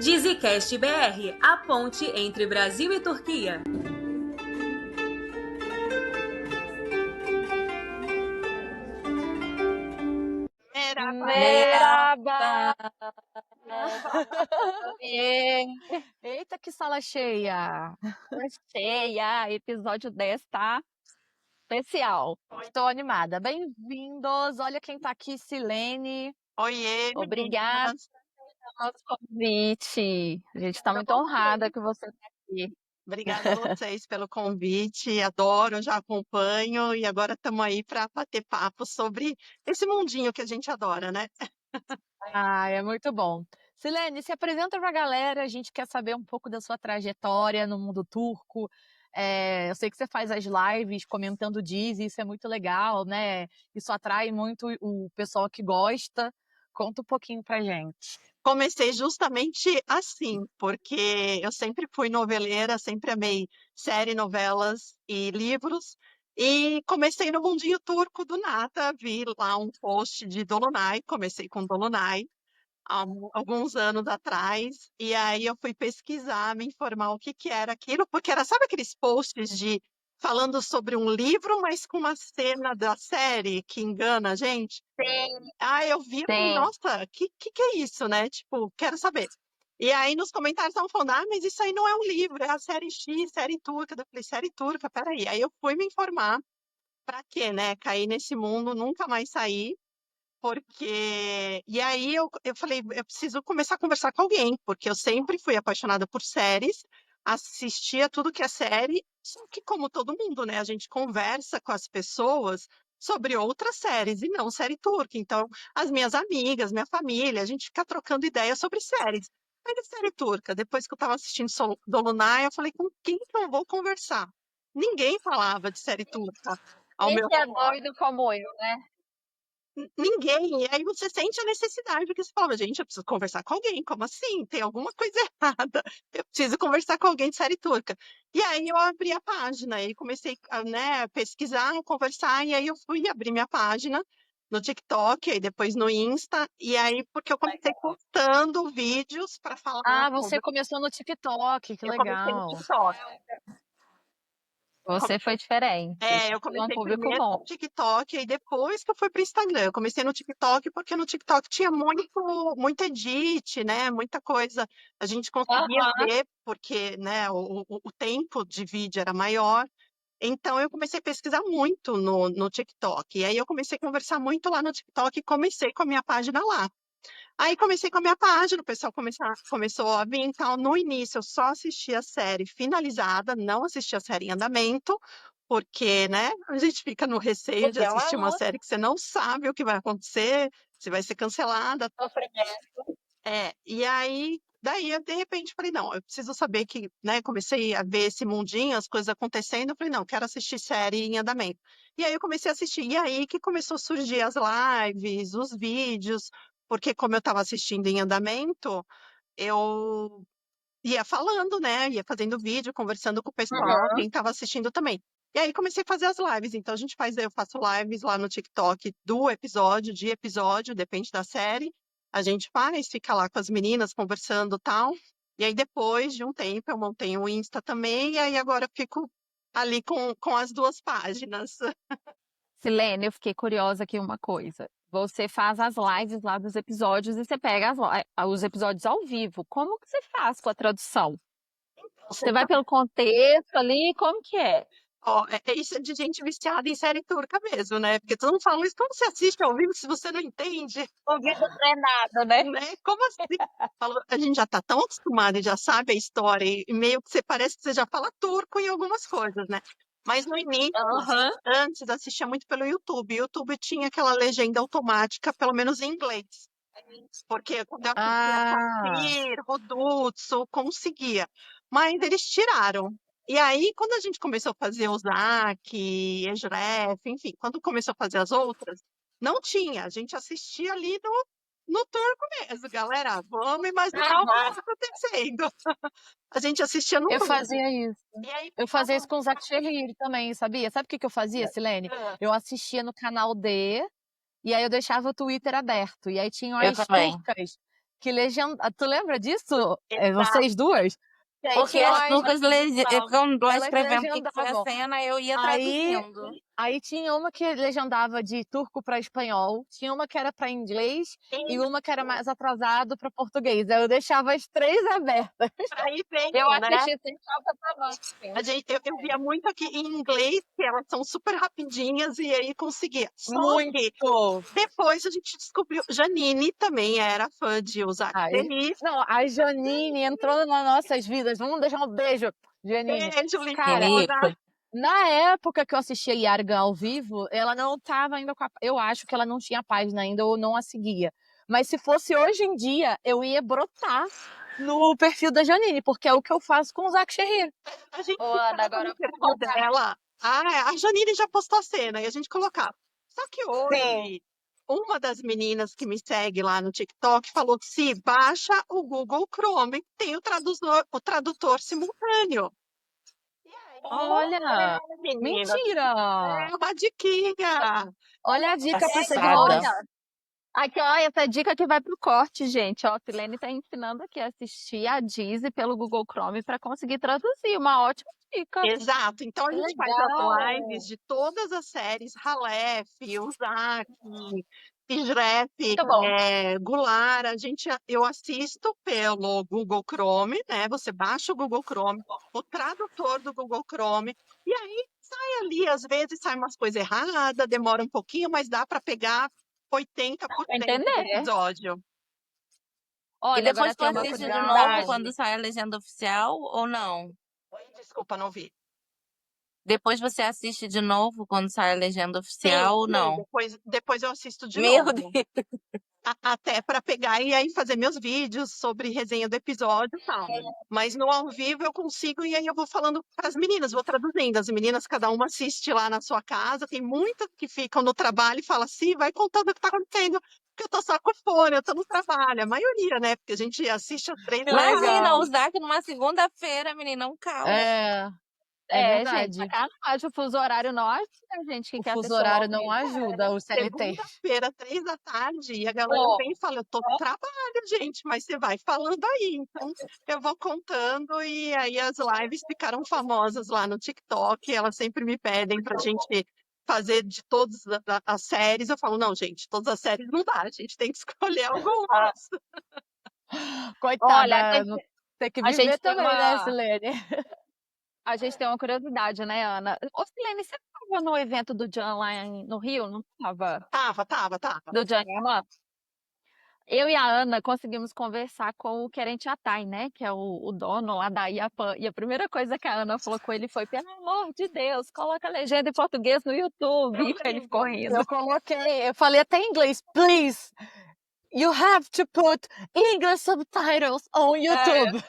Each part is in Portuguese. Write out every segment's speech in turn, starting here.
Dizicast BR, a ponte entre Brasil e Turquia. Merhaba. Eita, que sala cheia! Cheia, episódio 10 tá especial. Estou animada. Bem-vindos! Olha quem tá aqui, Silene. Oiê, Obrigada meninas. pelo nosso convite. A gente está Obrigada muito a honrada vocês. que você está aqui. Obrigada a vocês pelo convite. Adoro, já acompanho e agora estamos aí para bater papo sobre esse mundinho que a gente adora, né? Ah, é muito bom. Silene, se apresenta pra galera, a gente quer saber um pouco da sua trajetória no mundo turco. Eu sei que você faz as lives comentando Diz, e isso é muito legal, né? Isso atrai muito o pessoal que gosta. Conta um pouquinho pra gente. Comecei justamente assim, porque eu sempre fui noveleira, sempre amei série, novelas e livros. E comecei no mundinho turco do nada, vi lá um post de Dolunay, comecei com Dolunay. Alguns anos atrás, e aí eu fui pesquisar, me informar o que que era aquilo, porque era, sabe aqueles posts de falando sobre um livro, mas com uma cena da série que engana a gente? Sim, Ah, eu vi, eu falei, sim. nossa, que é isso, né? Tipo, quero saber. E aí nos comentários estavam falando, ah, mas isso aí não é um livro, é a série X, série turca. Eu falei, série turca, peraí. Aí eu fui me informar, pra quê, né? Cair nesse mundo, nunca mais sair. Porque. E aí eu falei, eu preciso começar a conversar com alguém, porque eu sempre fui apaixonada por séries, assistia tudo que é série, só que, como todo mundo, né, a gente conversa com as pessoas sobre outras séries e não série turca. Então, as minhas amigas, minha família, a gente fica trocando ideias sobre séries. Aí, de série turca, depois que eu estava assistindo Dolunay, eu falei, com quem que eu vou conversar? Ninguém falava de série turca ao Quem meu que é redor. doido como eu, né? Ninguém. E aí você sente a necessidade, porque você fala, gente, eu preciso conversar com alguém. Como assim? Tem alguma coisa errada. Eu preciso conversar com alguém de série turca. E aí eu abri a página e comecei a, né, pesquisar, conversar, e aí eu fui abrir minha página no TikTok, aí depois no Insta, e aí porque eu comecei postando vídeos para falar Ah, você sobre. começou no TikTok, que Eu comecei no legal. TikTok. Você foi diferente. É, eu Tem um comecei público primeiro no bom. TikTok, aí depois que eu fui para o Instagram. Eu comecei no TikTok porque no TikTok tinha muito edit, né? Muita coisa. A gente conseguia Aham. ver porque, né, o tempo de vídeo era maior. Então eu comecei a pesquisar muito no TikTok. E aí eu comecei a conversar muito lá no TikTok e comecei com a minha página lá. Aí comecei com a minha página, o pessoal começou a vir e tal. No início eu só assistia a série finalizada, não assistia a série em andamento, porque, né, a gente fica no receio de Porque é uma assistir uma luta, série que você não sabe o que vai acontecer, se vai ser cancelada. sofrimento. E aí, daí eu de repente falei, não, eu preciso saber que, né, comecei a ver esse mundinho, as coisas acontecendo, eu falei, não, quero assistir série em andamento. E aí eu comecei a assistir, e aí que começou a surgir as lives, os vídeos, porque como eu estava assistindo em andamento, eu ia falando, né, ia fazendo vídeo, conversando com o pessoal, Uhum. quem estava assistindo também. E aí comecei a fazer as lives, então eu faço lives lá no TikTok do episódio, de episódio, depende da série. A gente faz, fica lá com as meninas conversando e tal. E aí depois de um tempo eu montei um Insta também, e aí agora eu fico ali com as duas páginas. Silene, eu fiquei curiosa aqui uma coisa. Você faz as lives lá dos episódios e você pega os episódios ao vivo. Como que você faz com a tradução? Você vai pelo contexto ali, como que é? Ó, é isso de gente viciada em série turca mesmo, né? Porque todo mundo fala, mas como você assiste ao vivo se você não entende? Ouvido treinado, né? Né? Como assim? A gente já tá tão acostumado e já sabe a história, e meio que você parece que você já fala turco em algumas coisas, né? Mas no início, Aham. antes, assistia muito pelo YouTube. O YouTube tinha aquela legenda automática, pelo menos em inglês. Porque quando eu assistia Ah, Safir, Rodutso, conseguia. Mas eles tiraram. E aí, quando a gente começou a fazer o Zac, Ejref, enfim, quando começou a fazer as outras, não tinha. A gente assistia ali no turco mesmo, galera. Vamos imaginar o que Aham. está acontecendo. A gente assistia no eu turco. fazia isso. E aí Eu fazia isso ficava. com o Zack Chehire também, sabia? Sabe o que que eu fazia, Silene? Ah, Eu assistia no canal D e aí eu deixava o Twitter aberto. E aí tinham Eu as também. turcas que legenda. Tu lembra disso? Exato. Vocês duas? Porque Gente, as turcas, quando lá elas escrevendo o que foi a legendavam. cena, eu ia Aí, traduzindo. aí tinha uma que legendava de turco para espanhol, tinha uma que era para inglês e uma que era mais atrasado para português. Aí eu deixava as três abertas. Aí vem, Eu né? assisti sem falta pra Eu via muito aqui em inglês, que elas são super rapidinhas, e aí conseguia. Só que Muito! depois a gente descobriu. Janine também era fã de usar Aí, feliz. não, a Janine entrou nas nossas vidas. Vamos deixar um beijo, Janine. Beijo, Cara, lindona. na época que eu assistia Yargan ao vivo, ela não estava ainda com a... Eu acho que ela não tinha página ainda ou não a seguia. Mas se fosse hoje em dia, eu ia brotar no perfil da Janine, porque é o que eu faço com o Zac Sherir. A gente Ô, Ana, ficava agora no perfil dela. A Janine já postou a cena e a gente colocava. Só que hoje, uma das meninas que me segue lá no TikTok falou que se baixa o Google Chrome, tem o tradutor simultâneo. Olha, Menina, mentira! é uma diquinha. Olha a dica para Passada. seguidores. Olha, aqui, ó, essa dica que vai pro corte, gente. Ó, a Silene tá ensinando aqui a assistir a Dizzy pelo Google Chrome para conseguir traduzir. Uma ótima dica. Exato. Então a gente faz Legal! as lives de todas as séries, Halef, Uzaki, Tishref, Muito bom. Goulart. Eu assisto pelo Google Chrome, né? Você baixa o Google Chrome, o tradutor do Google Chrome, e aí sai ali, às vezes sai umas coisas erradas, demora um pouquinho, mas dá para pegar 80% Pra do entender. episódio. E Olha, depois agora tu tem uma assiste de novo curiosidade. quando sai a legenda oficial ou não? Oi, desculpa, não vi. Depois você assiste de novo quando sai a legenda Sim, oficial ou sim, não? depois eu assisto de Meu novo. Deus! Até para pegar e aí fazer meus vídeos sobre resenha do episódio e tal. Mas no ao vivo eu consigo e aí eu vou falando para as meninas, vou traduzindo. As meninas, cada uma assiste lá na sua casa. Tem muitas que ficam no trabalho e falam assim, vai contando o que está acontecendo, porque eu tô só com fone, eu tô no trabalho. A maioria, né? Porque a gente assiste às 3 da tarde. Imagina, o Zac numa segunda-feira, menina, um caos. É Gente, verdade. sacanagem. O fuso horário não ajuda a gente que O quer fuso assistir horário ao não vivo. ajuda, o CLT. Segunda-feira, 3 da tarde, e a galera Ó, vem e fala, eu tô no trabalho, gente, mas você vai falando aí. Então, eu vou contando, e aí as lives ficaram famosas lá no TikTok, elas sempre me pedem pra gente fazer de todas as séries. Eu falo, não, gente, todas as séries não dá, a gente tem que escolher algumas. olha, Coitada, tem que a gente viver tem também, né, uma, Silene? a gente tem uma curiosidade, né, Ana? Ô, Silene, você estava no evento do Jan lá no Rio? Não estava? Tava. Do Jan Yaman? Eu e a Ana conseguimos conversar com o Querente Atai, né? Que é o dono lá da Iapan. E a primeira coisa que a Ana falou com ele foi: pelo amor de Deus, coloca a legenda em português no YouTube. E ele ficou rindo. Eu falei até em inglês, please, you have to put English subtitles on YouTube.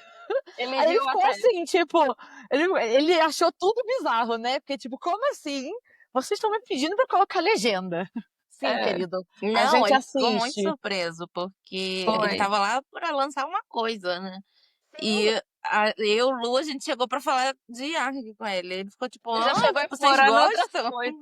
Ele Aí ele riu ficou até. assim, tipo, ele achou tudo bizarro, né? Porque, tipo, como assim? Vocês estão me pedindo pra colocar legenda. Sim, É, querido. A Não, gente ele ficou muito assiste. surpreso, porque ele foi. tava lá para lançar uma coisa, né? E eu, Lu, a gente chegou pra falar de Ark com ele. Ele ficou tipo, Já chegou vocês explorando outras gostam? coisas.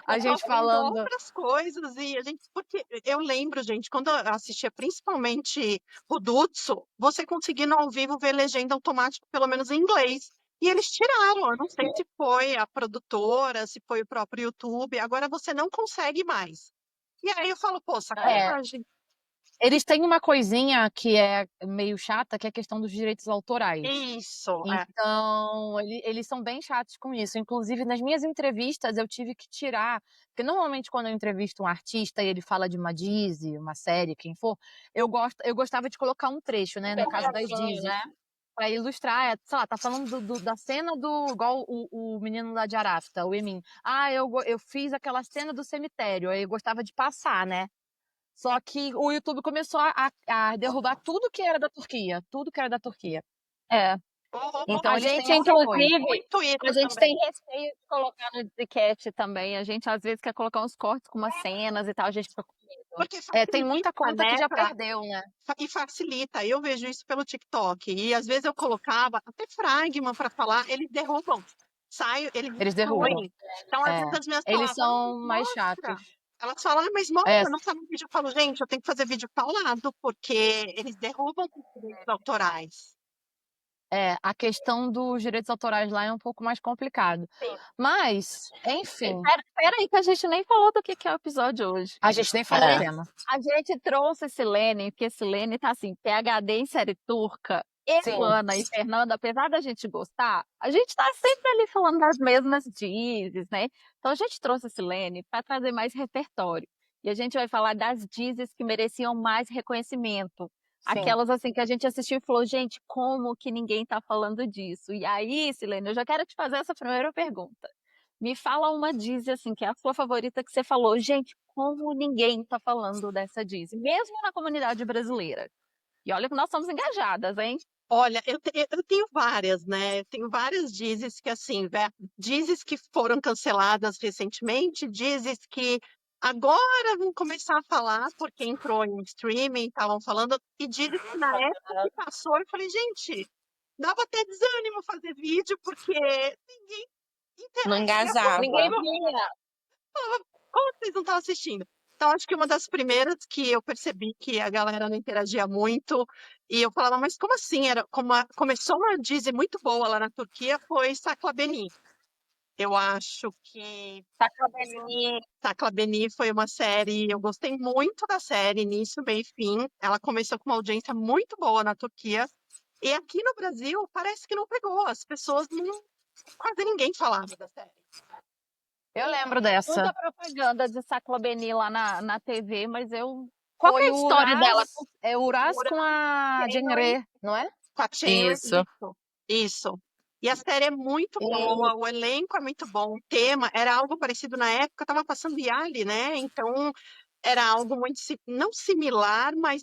A gente Falando falando. outras coisas, e a gente, porque eu lembro, gente, quando eu assistia principalmente o Dutsu, você conseguia no ao vivo ver legenda automática, pelo menos em inglês. E eles tiraram, eu não sei se foi a produtora, se foi o próprio YouTube, agora você não consegue mais. E aí eu falo, pô, sacanagem. Eles têm uma coisinha que é meio chata, que é a questão dos direitos autorais. Isso, Então, eles são bem chatos com isso. Inclusive, nas minhas entrevistas, eu tive que tirar. Porque normalmente, quando eu entrevisto um artista e ele fala de uma Dizzy, uma série, quem for, eu gostava de colocar um trecho, né? No caso das Dizzy. Né? Pra ilustrar, sei lá, tá falando da cena igual o menino lá de Arafta, o Emin. Eu fiz aquela cena do cemitério, aí eu gostava de passar, né? Só que o YouTube começou a derrubar tudo que era da Turquia. Tudo que era da Turquia. É. Então, A eles gente, têm essa coisa. inclusive, muito isso a gente também. tem receio de colocar no Zcast também. A gente, às vezes, quer colocar uns cortes com umas cenas e tal. A gente fica com medo. Porque Tem muita facilita, conta que né, já perdeu, né? e facilita. Eu vejo isso pelo TikTok. E às vezes eu colocava até fragment para falar, eles derrubam. Eles Eles derrubam. excluem. Então, às vezes, as minhas Eles palavras não são mais mostram. chatos. Elas falam, mas mostra, É, não tá no vídeo. Eu falo, gente, eu tenho que fazer vídeo falado, porque eles derrubam os direitos autorais. a questão dos direitos autorais lá é um pouco mais complicado. Sim. Mas, enfim, Pera aí que a gente nem falou do que é o episódio hoje. a gente nem falou do É. tema. A gente trouxe Silene, porque Silene tá assim, PhD em série turca. Eu, Sim. Ana e Fernanda, apesar da gente gostar, a gente tá sempre ali falando das mesmas dizes, né? Então a gente trouxe a Silene para trazer mais repertório. E a gente vai falar das dizes que mereciam mais reconhecimento. Sim. Aquelas assim que a gente assistiu e falou, gente, como que ninguém tá falando disso? E aí, Silene, eu já quero te fazer essa primeira pergunta. Me fala uma diz assim, que é a sua favorita que você falou, gente, como ninguém tá falando dessa diz, mesmo na comunidade brasileira. E olha que nós somos engajadas, hein? Olha, eu tenho várias, né? Eu tenho várias dizes que, assim, dizes que foram canceladas recentemente, dizes que agora vão começar a falar porque entrou em streaming, estavam falando, e dizes que na época que passou, eu falei, gente, dava até desânimo fazer vídeo, porque ninguém Não interagia engajava. Ninguém comigo. vinha. Como vocês não estavam assistindo? Então, acho que uma das primeiras que eu percebi que a galera não interagia muito, e eu falava, mas como assim? Começou uma Disney muito boa lá na Turquia, foi Sakla Beni. Eu acho que Sakla Beni foi uma série, eu gostei muito da série, início, meio e fim. Ela começou com uma audiência muito boa na Turquia, e aqui no Brasil parece que não pegou, as pessoas não, quase ninguém falava da série. Eu lembro Muita dessa. propaganda de Sakla Beni lá na TV, mas eu... Qual que Foi é a história dela? É o Uras com a Cengre, não é? Com a Chandler, Isso. isso. E a série é muito E- boa, o elenco é muito bom, o tema era algo parecido na época, estava passando Yali, né? Então era algo muito, não similar, mas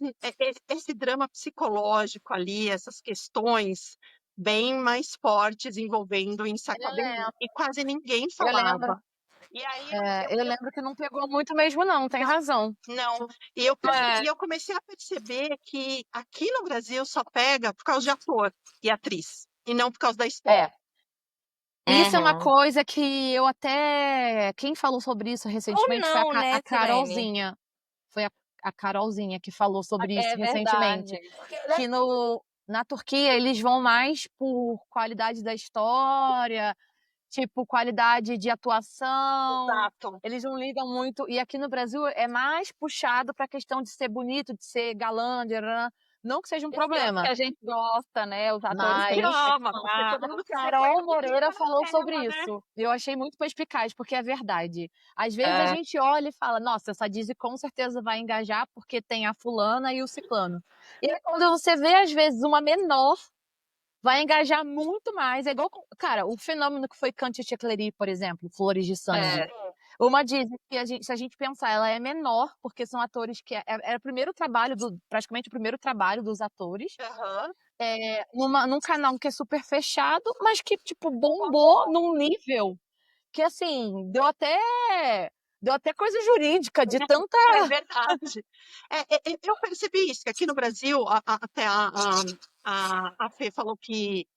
esse drama psicológico ali, essas questões bem mais fortes envolvendo em Sakabeni. lembro. E quase ninguém Eu lembro. falava. E aí Eu lembro que não pegou muito mesmo, não, tem razão. não. E eu comecei a perceber que aqui no Brasil só pega por causa de ator e atriz, e não por causa da história. Isso é uma Uhum. coisa que eu até. Quem falou sobre isso recentemente foi não, né, a Carolzinha. Foi a Carolzinha que falou sobre isso É recentemente. verdade. Que na Turquia eles vão mais por qualidade da história, tipo, qualidade de atuação. Exato. Eles não ligam muito. E aqui no Brasil é mais puxado para a questão de ser bonito, de ser galã, não que seja um problema. Que a gente gosta, né? Os atores Mas têm que ama, a todo mundo se Carol reconhece Moreira na falou tela, sobre né? isso. E eu achei muito perspicaz, porque é verdade. Às vezes a É. gente olha e fala, nossa, essa Disney com certeza vai engajar porque tem a fulana e o ciclano. E aí, quando você vê, às vezes, uma menor vai engajar muito mais. É igual, cara, o fenômeno que foi Cante Checleri, por exemplo, Flores de Sangue. Uma Disney que se a gente pensar, ela é menor, porque são atores que era o primeiro trabalho, praticamente o primeiro trabalho dos atores. Aham. Num canal que é super fechado, mas que, tipo, bombou num nível que, assim, deu até coisa jurídica de tanta... É verdade. Eu percebi isso, que aqui no Brasil, até a Fê falou que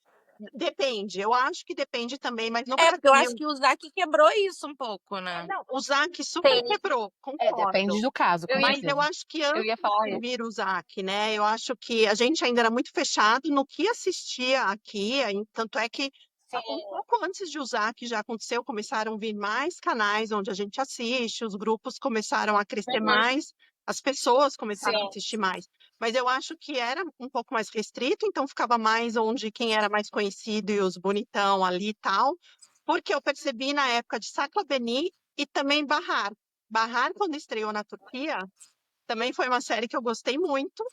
depende. Eu acho que depende também, mas no Porque eu acho Brasil. que o Zac quebrou isso um pouco, né? Não, o Zac super quebrou, concordo. Depende do caso, com Mas certeza. eu acho que Eu antes ia falar de isso. vir o Zac, né? Eu acho que a gente ainda era muito fechado no que assistia aqui, tanto é que um pouco antes de o Zac já aconteceu, começaram a vir mais canais onde a gente assiste, os grupos começaram a crescer mais, as pessoas começaram a assistir mais. Mas eu acho que era um pouco mais restrito, então ficava mais onde quem era mais conhecido e os bonitão ali e tal, porque eu percebi na época de Sakla Beni e também Bahar. Bahar, quando estreou na Turquia, também foi uma série que eu gostei muito.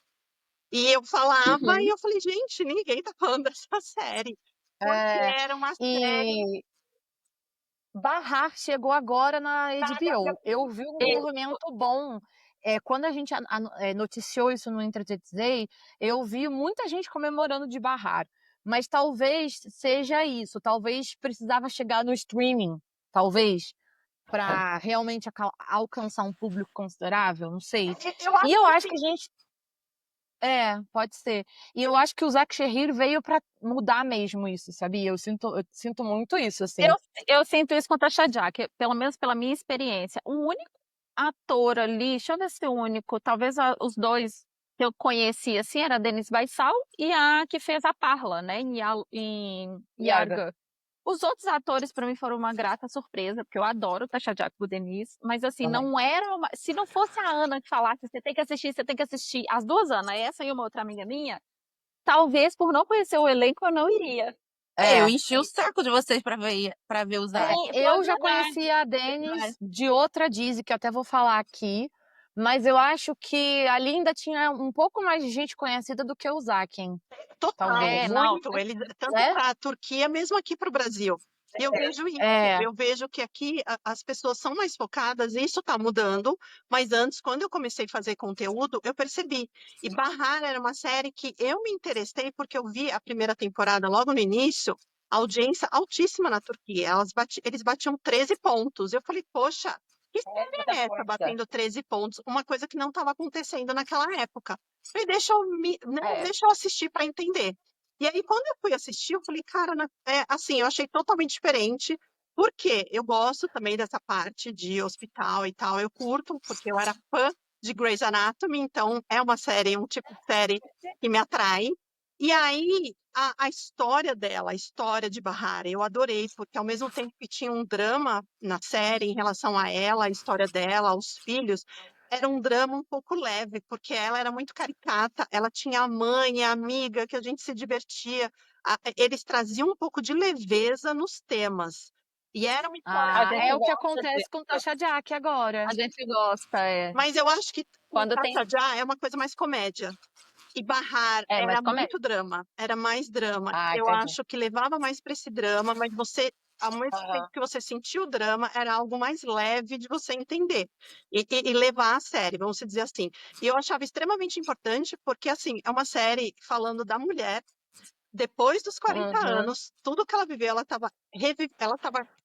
E eu falava e eu falei, gente, ninguém tá falando dessa série. Porque era uma série. E Bahar chegou agora na HBO. Eu vi um movimento bom. Quando a gente noticiou isso no Entretextei, eu vi muita gente comemorando de Bahar. Mas talvez seja isso. Talvez precisava chegar no streaming. Talvez. Para realmente alcançar um público considerável. Não sei. E eu acho que a gente... pode ser. E eu acho que o Zac Shehir veio pra mudar mesmo isso, sabia? Eu sinto muito isso, assim. Eu sinto isso contra a Shadia, que, pelo menos pela minha experiência, o único ator ali, deixa eu ver se o único, talvez os dois que eu conhecia, assim, era a Denise Baissal e a que fez a Parla, né, em Yarga. Os outros atores, para mim, foram uma grata surpresa, porque eu adoro o Tasha Yar com o Denise, mas assim, Também. não era se não fosse a Ana que falasse, você tem que assistir, você tem que assistir, as duas Ana, essa e uma outra amiga minha, talvez por não conhecer o elenco eu não iria. Eu É. enchi o saco de vocês pra ver os É, atores. Eu já verdade, conhecia a Denis de outra Dizzy, que eu até vou falar aqui, mas eu acho que ali ainda tinha um pouco mais de gente conhecida do que o Zaken, Total, talvez. não, muito. Ele, tanto Né? para a Turquia, mesmo aqui para o Brasil. E eu vejo isso. É. Eu vejo que aqui as pessoas são mais focadas, e isso está mudando, mas antes, quando eu comecei a fazer conteúdo, eu percebi. E Bahar era uma série que eu me interessei porque eu vi a primeira temporada logo no início, a audiência altíssima na Turquia. Eles batiam 13 pontos. Eu falei, poxa, que série é essa batendo 13 pontos? Uma coisa que não estava acontecendo naquela época. Falei, deixa eu assistir para entender. E aí, quando eu fui assistir, eu falei, cara, assim, eu achei totalmente diferente, porque eu gosto também dessa parte de hospital e tal, eu curto, porque eu era fã de Grey's Anatomy, então é uma série, um tipo de série que me atrai. E aí, a história dela, a história de Bahar, eu adorei, porque ao mesmo tempo que tinha um drama na série em relação a ela, a história dela, aos filhos, era um drama um pouco leve, porque ela era muito caricata, ela tinha a mãe, a amiga, que a gente se divertia. Eles traziam um pouco de leveza nos temas. E era uma história. a É gente o que gosta acontece com Tasha Yar agora. a gente gosta, Mas eu acho que o quando tem, Já é uma coisa mais comédia. E Bahar mas era como é, muito drama, era mais drama. Ah, Eu entendi. acho que levava mais para esse drama, mas você, ao mesmo tempo que você sentiu o drama, era algo mais leve de você entender e levar a sério, vamos dizer assim. E eu achava extremamente importante, porque assim, é uma série falando da mulher. Depois dos 40 uhum. anos, tudo que ela viveu, ela estava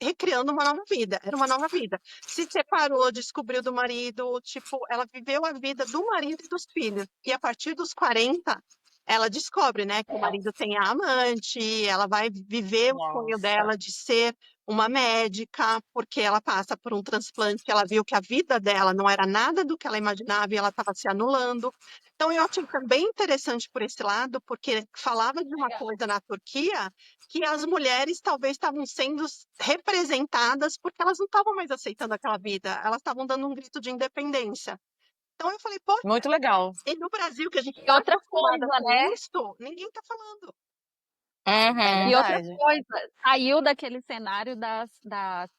recriando uma nova vida. Era uma nova vida. Se separou, descobriu do marido, tipo, ela viveu a vida do marido e dos filhos. E a partir dos 40, ela descobre, né, que o marido tem a amante, ela vai viver o sonho Nossa. dela de ser uma médica, porque ela passa por um transplante, ela viu que a vida dela não era nada do que ela imaginava e ela estava se anulando. Então, eu achei também interessante por esse lado, porque falava de uma coisa na Turquia que as mulheres talvez estavam sendo representadas porque elas não estavam mais aceitando aquela vida, elas estavam dando um grito de independência. Então, eu falei, pô, Muito legal. e no Brasil, que a gente E está outra acostumada coisa, com né? isso, ninguém está falando. É E outra verdade. coisa, saiu daquele cenário das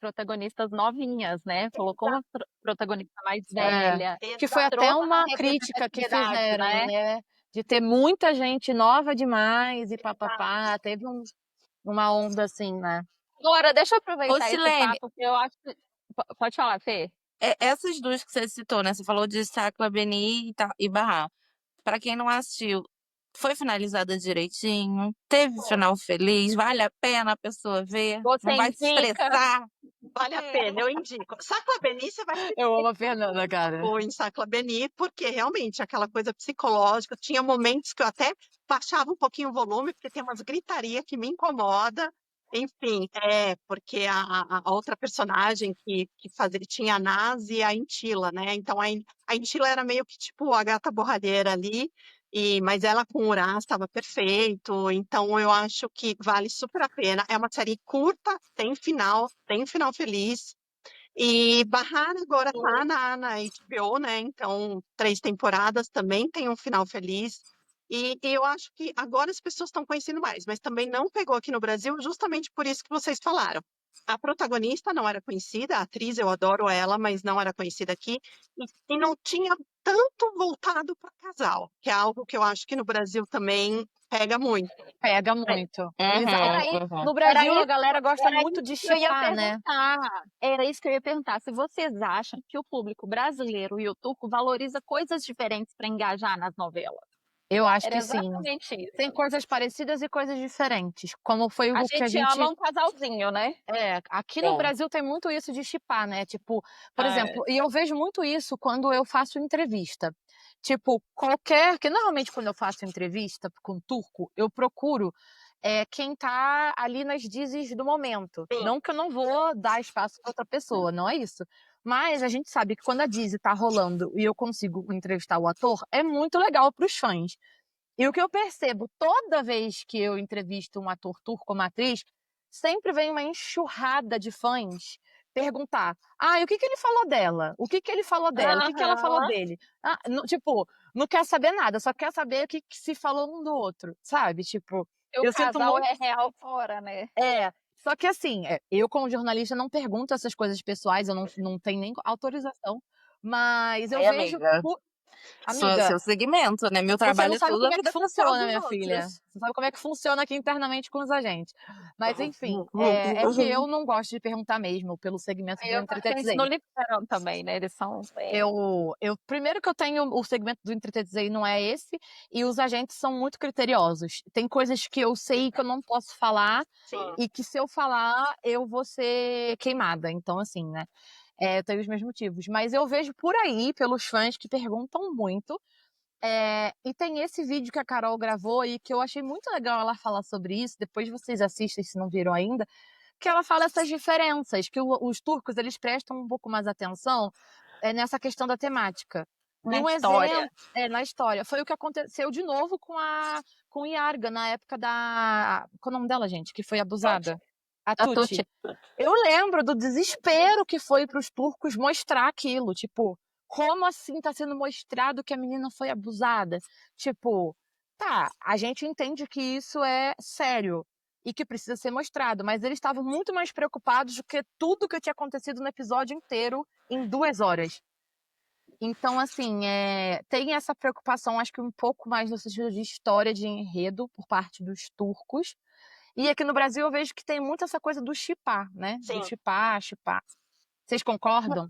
protagonistas novinhas, né? Colocou uma protagonista mais É. velha, Que foi até trouxe uma uma crítica que representatividade, fizeram, né? né? De ter muita gente nova demais e papapá. Teve uma onda assim, né? Agora, deixa eu Ô, aproveitar esse Silene, papo, que eu acho que... Pode falar, Fê? essas duas que você citou, né? Você falou de Sakla Beni e Bahar. Pra quem não assistiu, foi finalizada direitinho? Teve final feliz? Vale a pena a pessoa ver? Você Não vai se indica? estressar? Vale a pena, eu indico. Sacla Beni, você vai ter Eu amo a Fernanda, cara. ou em Sacla Beni, porque realmente aquela coisa psicológica, tinha momentos que eu até baixava um pouquinho o volume, porque tem umas gritaria que me incomoda. Enfim, porque a outra personagem que fazia, ele tinha a Naz e a Intila, né? Então a Intila era meio que tipo a gata borralheira ali, mas ela com o Uraz estava perfeito, então eu acho que vale super a pena. É uma série curta, tem final feliz. E Bahar agora tá na HBO, né? Então, 3 temporadas também tem um final feliz. E eu acho que agora as pessoas estão conhecendo mais, mas também não pegou aqui no Brasil justamente por isso que vocês falaram. A protagonista não era conhecida, a atriz, eu adoro ela, mas não era conhecida aqui. E não tinha tanto voltado para casal, que é algo que eu acho que no Brasil também pega muito. Pega muito. Era, No era Brasil, a isso, galera gosta era muito isso de que eu ia chipar, né? perguntar. Era isso que eu ia perguntar. Se vocês acham que o público brasileiro e o turco valoriza coisas diferentes para engajar nas novelas? Eu acho Era que sim. exatamente isso. Tem coisas parecidas e coisas diferentes. Como foi A o que a gente gente. ama um casalzinho, né? Aqui no Brasil tem muito isso de chipar, né? Tipo, por É. exemplo, e eu vejo muito isso quando eu faço entrevista. Tipo, que normalmente quando eu faço entrevista com turco, eu procuro quem tá ali nas dizes do momento. Sim. Não que eu não vou dar espaço para outra pessoa, não é isso. Mas a gente sabe que quando a Dizzy tá rolando e eu consigo entrevistar o ator, é muito legal pros fãs. E o que eu percebo toda vez que eu entrevisto um ator turco ou uma atriz, sempre vem uma enxurrada de fãs perguntar: ah, e o que que ele falou dela? O que que ele falou dela? O que que ela falou Aham. dele? Ah, tipo, não quer saber nada, só quer saber o que que se falou um do outro, sabe? Tipo, E o eu sinto casal muito. é real fora, né? Só que assim, eu como jornalista não pergunto essas coisas pessoais, eu não tenho nem autorização, mas eu Ai, vejo. amiga, Amiga, seu segmento, né? Meu você trabalho não é sabe tudo a como é que vida pessoal funciona, dos minha filha. outros. Você sabe como é que funciona aqui internamente com os agentes. Mas, enfim, é que eu não gosto de perguntar mesmo pelo segmento do E os agentes não entretenimento. liberam também, né? Eles são Primeiro que eu tenho o segmento do entretenimento não é esse, e os agentes são muito criteriosos. Tem coisas que eu sei que eu não posso falar, Sim. e que se eu falar, eu vou ser queimada. Então, assim, né? Eu tenho os meus motivos. Mas eu vejo por aí, pelos fãs que perguntam muito. E tem esse vídeo que a Carol gravou e que eu achei muito legal ela falar sobre isso. Depois vocês assistem se não viram ainda. Que ela fala essas diferenças, que os turcos eles prestam um pouco mais atenção nessa questão da temática. E na um história. exemplo, na história, foi o que aconteceu de novo com Yarga, na época da. Qual é o nome dela, gente? Que foi abusada? A A Tuti. Tuti. Eu lembro do desespero que foi para os turcos mostrar aquilo. Tipo, como assim tá sendo mostrado que a menina foi abusada? Tipo, tá, a gente entende que isso é sério e que precisa ser mostrado, mas eles estavam muito mais preocupados do que tudo que tinha acontecido no episódio inteiro em 2 horas. Então, assim, tem essa preocupação, acho que um pouco mais no sentido de história, de enredo, por parte dos turcos. E aqui no Brasil eu vejo que tem muito essa coisa do shippar, né? Do Sim. shippar, shippar. Vocês concordam?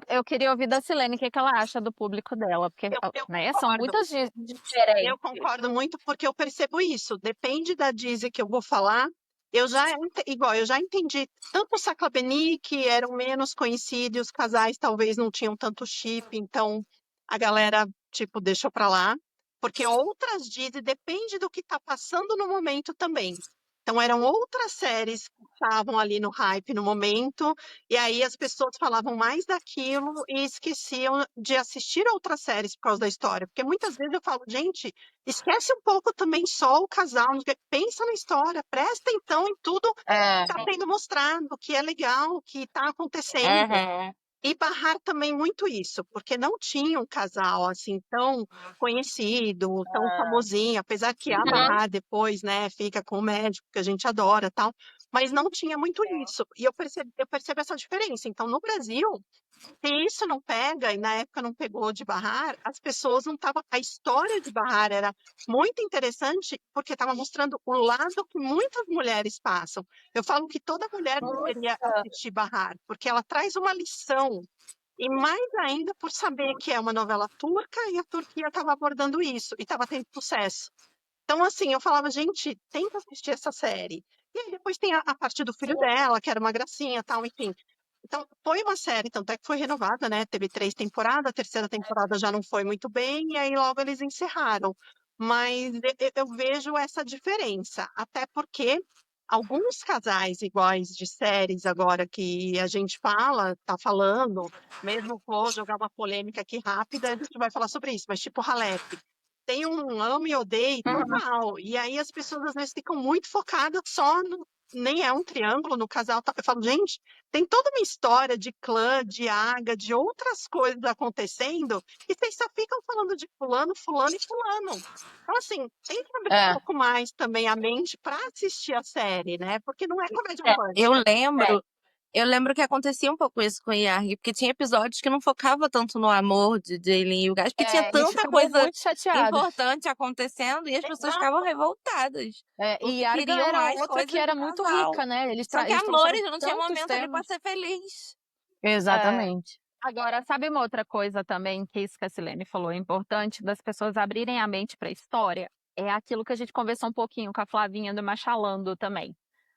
Eu queria ouvir da Silene o que que ela acha do público dela, porque Eu né, são concordo. muitas Eu diferentes. concordo muito porque eu percebo isso. Depende da Disney que eu vou falar. Eu já entendi tanto o Saclabeni, que eram menos conhecidos, os casais talvez não tinham tanto chip, então a galera, tipo, deixou pra lá. Porque outras Disney depende do que tá passando no momento também. Então eram outras séries que estavam ali no hype no momento, e aí as pessoas falavam mais daquilo e esqueciam de assistir outras séries por causa da história. Porque muitas vezes eu falo, gente, esquece um pouco também só o casal, pensa na história, presta atenção em tudo É. que está sendo mostrado, que é legal, que está acontecendo. Uhum. E barrar também muito isso, porque não tinha um casal assim tão conhecido, tão famosinho, apesar que a Barrar depois, né, fica com o médico que a gente adora, tal, mas não tinha muito isso. E eu percebo essa diferença. Então, no Brasil, se isso não pega, e na época não pegou de Barrar, as pessoas não estavam. A história de Barrar era muito interessante porque estava mostrando o lado que muitas mulheres passam. Eu falo que toda mulher deveria assistir Barrar, porque ela traz uma lição. E mais ainda por saber que é uma novela turca e a Turquia estava abordando isso e estava tendo sucesso. Então, assim, eu falava, gente, tem que assistir essa série. E aí depois tem a parte do filho dela, que era uma gracinha, tal, enfim. Então, foi uma série, tanto é que foi renovada, né? Teve 3 temporadas, a terceira temporada já não foi muito bem, e aí logo eles encerraram. Mas eu vejo essa diferença, até porque alguns casais iguais de séries agora que a gente fala, tá falando, mesmo vou jogar uma polêmica aqui rápida, a gente vai falar sobre isso, mas tipo Halep. Tem um amo e odeio total. E aí as pessoas às vezes ficam muito focadas só no. Nem é um triângulo no casal. Eu falo, gente, tem toda uma história de clã, de aga, de outras coisas acontecendo, e vocês só ficam falando de fulano, fulano e fulano. Então, assim, tem que abrir um pouco mais também a mente para assistir a série, né? Porque não é comédia Eu romântica. lembro que acontecia um pouco isso com o Yarg, porque tinha episódios que não focava tanto no amor de Jaylin e o Gás, porque tinha Eles tanta ficavam coisa muito chateados. importante acontecendo e as pessoas ficavam revoltadas, E porque Yarga queriam era mais outra que coisas era do muito casal. rica, né? Só que Eles trouxeram amores, não tinha tantos momento ali pra temas. ser feliz. Exatamente. Agora, sabe uma outra coisa também, que isso que a Silene falou, é importante das pessoas abrirem a mente para a história? É aquilo que a gente conversou um pouquinho com a Flavinha do Machalando também.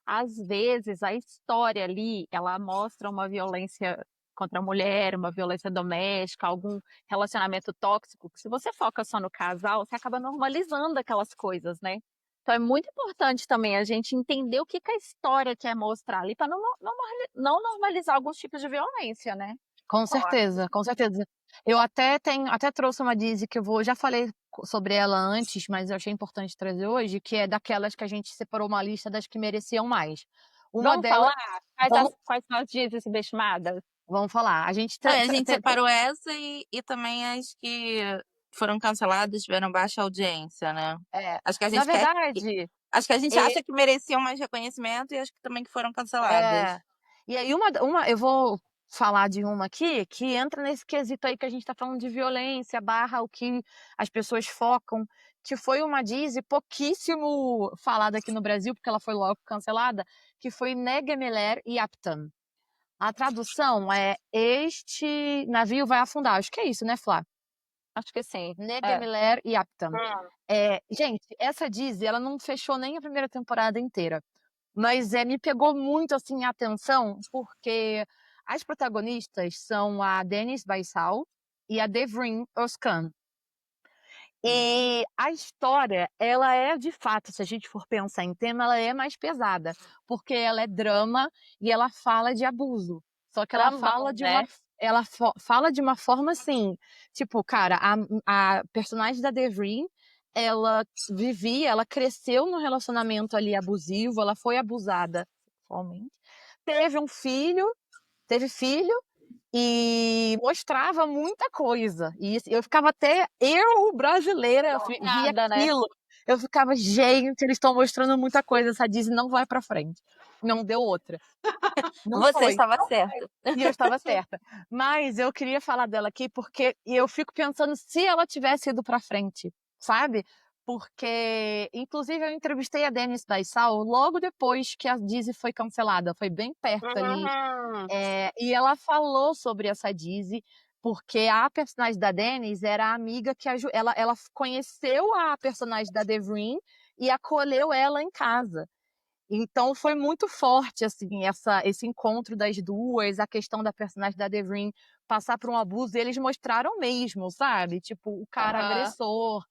Às vezes, a história ali, ela mostra uma violência contra a mulher, uma violência doméstica, algum relacionamento tóxico, que se você foca só no casal, você acaba normalizando aquelas coisas, né? Então é muito importante também a gente entender o que que a história quer mostrar ali para não normalizar alguns tipos de violência, né? Com Claro. certeza, com certeza. Eu até trouxe uma Dizzy que já falei sobre ela antes, mas eu achei importante trazer hoje, que é daquelas que a gente separou uma lista das que mereciam mais. Uma Vamos delas, falar vamos, quais são as dizes subestimadas? vamos falar. A gente Não, e a gente separou essa e também as que foram canceladas, tiveram baixa audiência, né? Acho que a na gente quer. verdade, Acho que a gente acha que mereciam mais reconhecimento e acho que também que foram canceladas. e aí eu vou falar de uma aqui que entra nesse quesito aí que a gente tá falando de violência, barra o que as pessoas focam, que foi uma Dizzy pouquíssimo falada aqui no Brasil, porque ela foi logo cancelada, que foi Negemeler Yaptam. A tradução é Este navio vai afundar. Acho que é isso, né, Flá? Acho que sim. Negemeler Yaptam. Gente, essa Dizzy, ela não fechou nem a primeira temporada inteira. Mas me pegou muito assim a atenção, porque as protagonistas são a Denise Baisal e a Devrim Özkan. E a história, ela é de fato, se a gente for pensar em tema, ela é mais pesada, porque ela é drama e ela fala de abuso. Só que ela fala de uma fala de uma forma assim, tipo, cara, a personagem da Devrim, ela ela cresceu num relacionamento ali abusivo, ela foi abusada sexualmente, teve filho e mostrava muita coisa. E eu ficava eu brasileira, via Nada, né? aquilo, eu ficava, gente, eles estão mostrando muita coisa, essa Disney não vai pra frente. Não deu outra. Não Você foi. estava certa. E eu estava certa. Mas eu queria falar dela aqui porque eu fico pensando se ela tivesse ido pra frente, sabe? Porque, inclusive, eu entrevistei a Denise Baisal logo depois que a Dizzy foi cancelada. Foi bem perto ali. E ela falou sobre essa Dizzy, porque a personagem da Denise era a amiga que ela conheceu a personagem da Devrim e acolheu ela em casa. Então foi muito forte assim esse encontro das duas, a questão da personagem da Devrim passar por um abuso, e eles mostraram mesmo, sabe? Tipo, o cara agressor,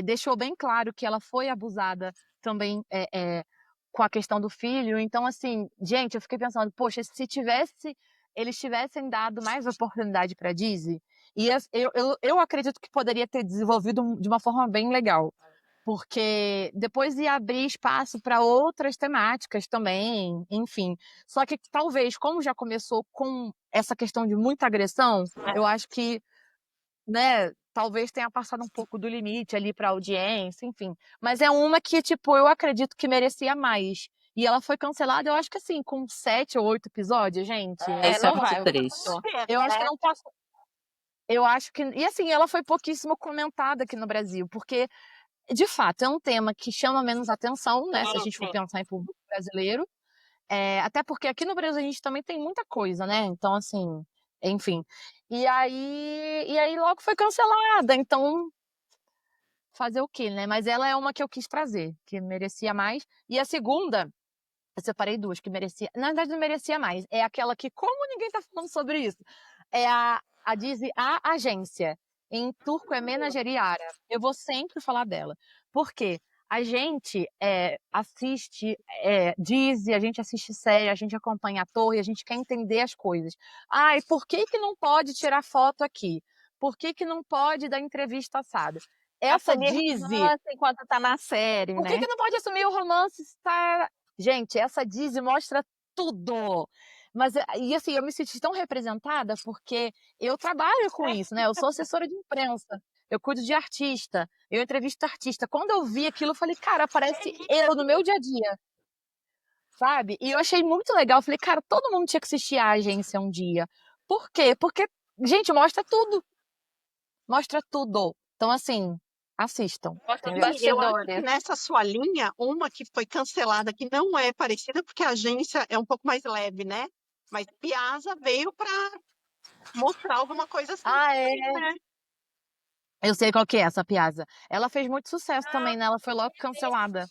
deixou bem claro que ela foi abusada também com a questão do filho. Então, assim, gente, eu fiquei pensando, poxa, se eles tivessem dado mais oportunidade para Dizzy, eu acredito que poderia ter desenvolvido de uma forma bem legal. Porque depois ia abrir espaço para outras temáticas também, enfim. Só que talvez, como já começou com essa questão de muita agressão, eu acho que, né, talvez tenha passado um pouco do limite ali para audiência, enfim. Mas é uma que, tipo, eu acredito que merecia mais. E ela foi cancelada, eu acho que assim, com 7 ou 8 episódios, gente. Isso é muito triste. Eu acho que não passou. Eu acho que. E assim, ela foi pouquíssimo comentada aqui no Brasil, porque de fato, é um tema que chama menos atenção, né? Se a gente for pensar em público brasileiro. Até porque aqui no Brasil a gente também tem muita coisa, né? Então, assim, enfim. E aí logo foi cancelada. Então, fazer o quê, né? Mas ela é uma que eu quis trazer, que merecia mais. E a segunda, eu separei duas que merecia. Na verdade, não merecia mais. É aquela que, como ninguém tá falando sobre isso, é a Dizzy A Agência. Em turco é Menajeriara. Eu vou sempre falar dela. Por quê? A gente assiste Dizzy, a gente assiste série, a gente acompanha ator e a gente quer entender as coisas. Ai, por que que não pode tirar foto aqui? Por que que não pode dar entrevista assada? Essa Assumir Dizzy, romance enquanto tá na série, por né? que não pode assumir o romance? Gente, essa Dizzy mostra tudo. Mas, e assim, eu me senti tão representada porque eu trabalho com isso, né? Eu sou assessora de imprensa, eu cuido de artista, eu entrevisto artista. Quando eu vi aquilo, eu falei, cara, parece eu no meu dia a dia, sabe? E eu achei muito legal. Eu falei, cara, todo mundo tinha que assistir a agência um dia. Por quê? Porque, gente, mostra tudo. Mostra tudo. Então, assim, assistam. Mostra os Eu acho que bastidores. nessa sua linha, uma que foi cancelada, que não é parecida, porque a agência é um pouco mais leve, né? Mas Piazza veio para mostrar alguma coisa assim, Ah, é. né? Eu sei qual que é essa piada. Ela fez muito sucesso também, né? Ela foi logo cancelada.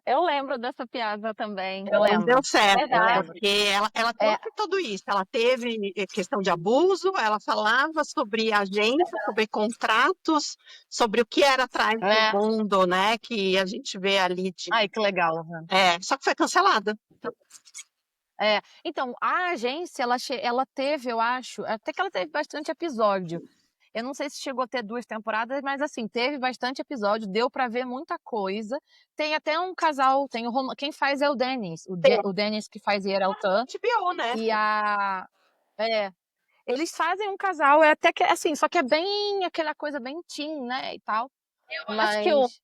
Eu lembro dessa piada também. Eu Não deu lembro, certo, eu Verdade. lembro. porque ela É, trouxe tudo isso. Ela teve questão de abuso, ela falava sobre agência, sobre contratos, sobre o que era atrás do é. mundo, né? Que a gente vê ali de. Ai, que legal, né? Só que foi cancelada. É, então, a agência, ela teve, eu acho, até que ela teve bastante episódio. Eu não sei se chegou a ter 2 temporadas, mas assim, teve bastante episódio, deu pra ver muita coisa. Tem até um casal, quem faz é o Dennis, Tem o Dennis que faz Yeraltan, HBO, né? e a... É, eles fazem um casal, é até que, assim, só que é bem aquela coisa bem teen, né, e tal. Acho que Mas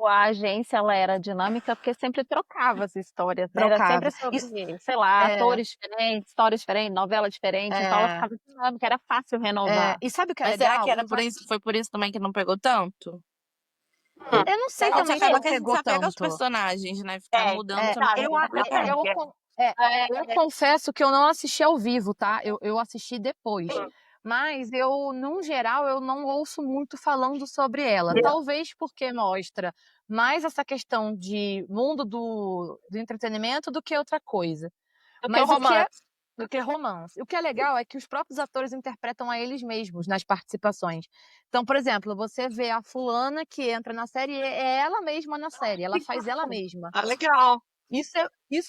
a agência ela era dinâmica porque sempre trocava as histórias, né? Era trocava. sempre sobre, Isso, sei lá, é, atores diferentes, histórias diferentes, novela diferente, então ela é, ficava dinâmica, era fácil renovar. E sabe o que é Mas será que legal? era por isso, foi por isso também que não pegou tanto? Eu não sei Que a gente também se acaba não que a gente pegou se apega aos tanto. personagens, né? Ficar mudando É, também eu, é a- complicado. eu confesso que eu não assisti ao vivo, tá? Eu assisti depois. Mas eu, num geral, eu não ouço muito falando sobre ela. Talvez porque mostra mais essa questão de mundo do entretenimento do que outra coisa. Do que o Mas o que é romance. do que romance. O que é legal é que os próprios atores interpretam a eles mesmos nas participações. Então, por exemplo, você vê a fulana que entra na série, é ela mesma na série, ela faz ela mesma. Ah, legal. Isso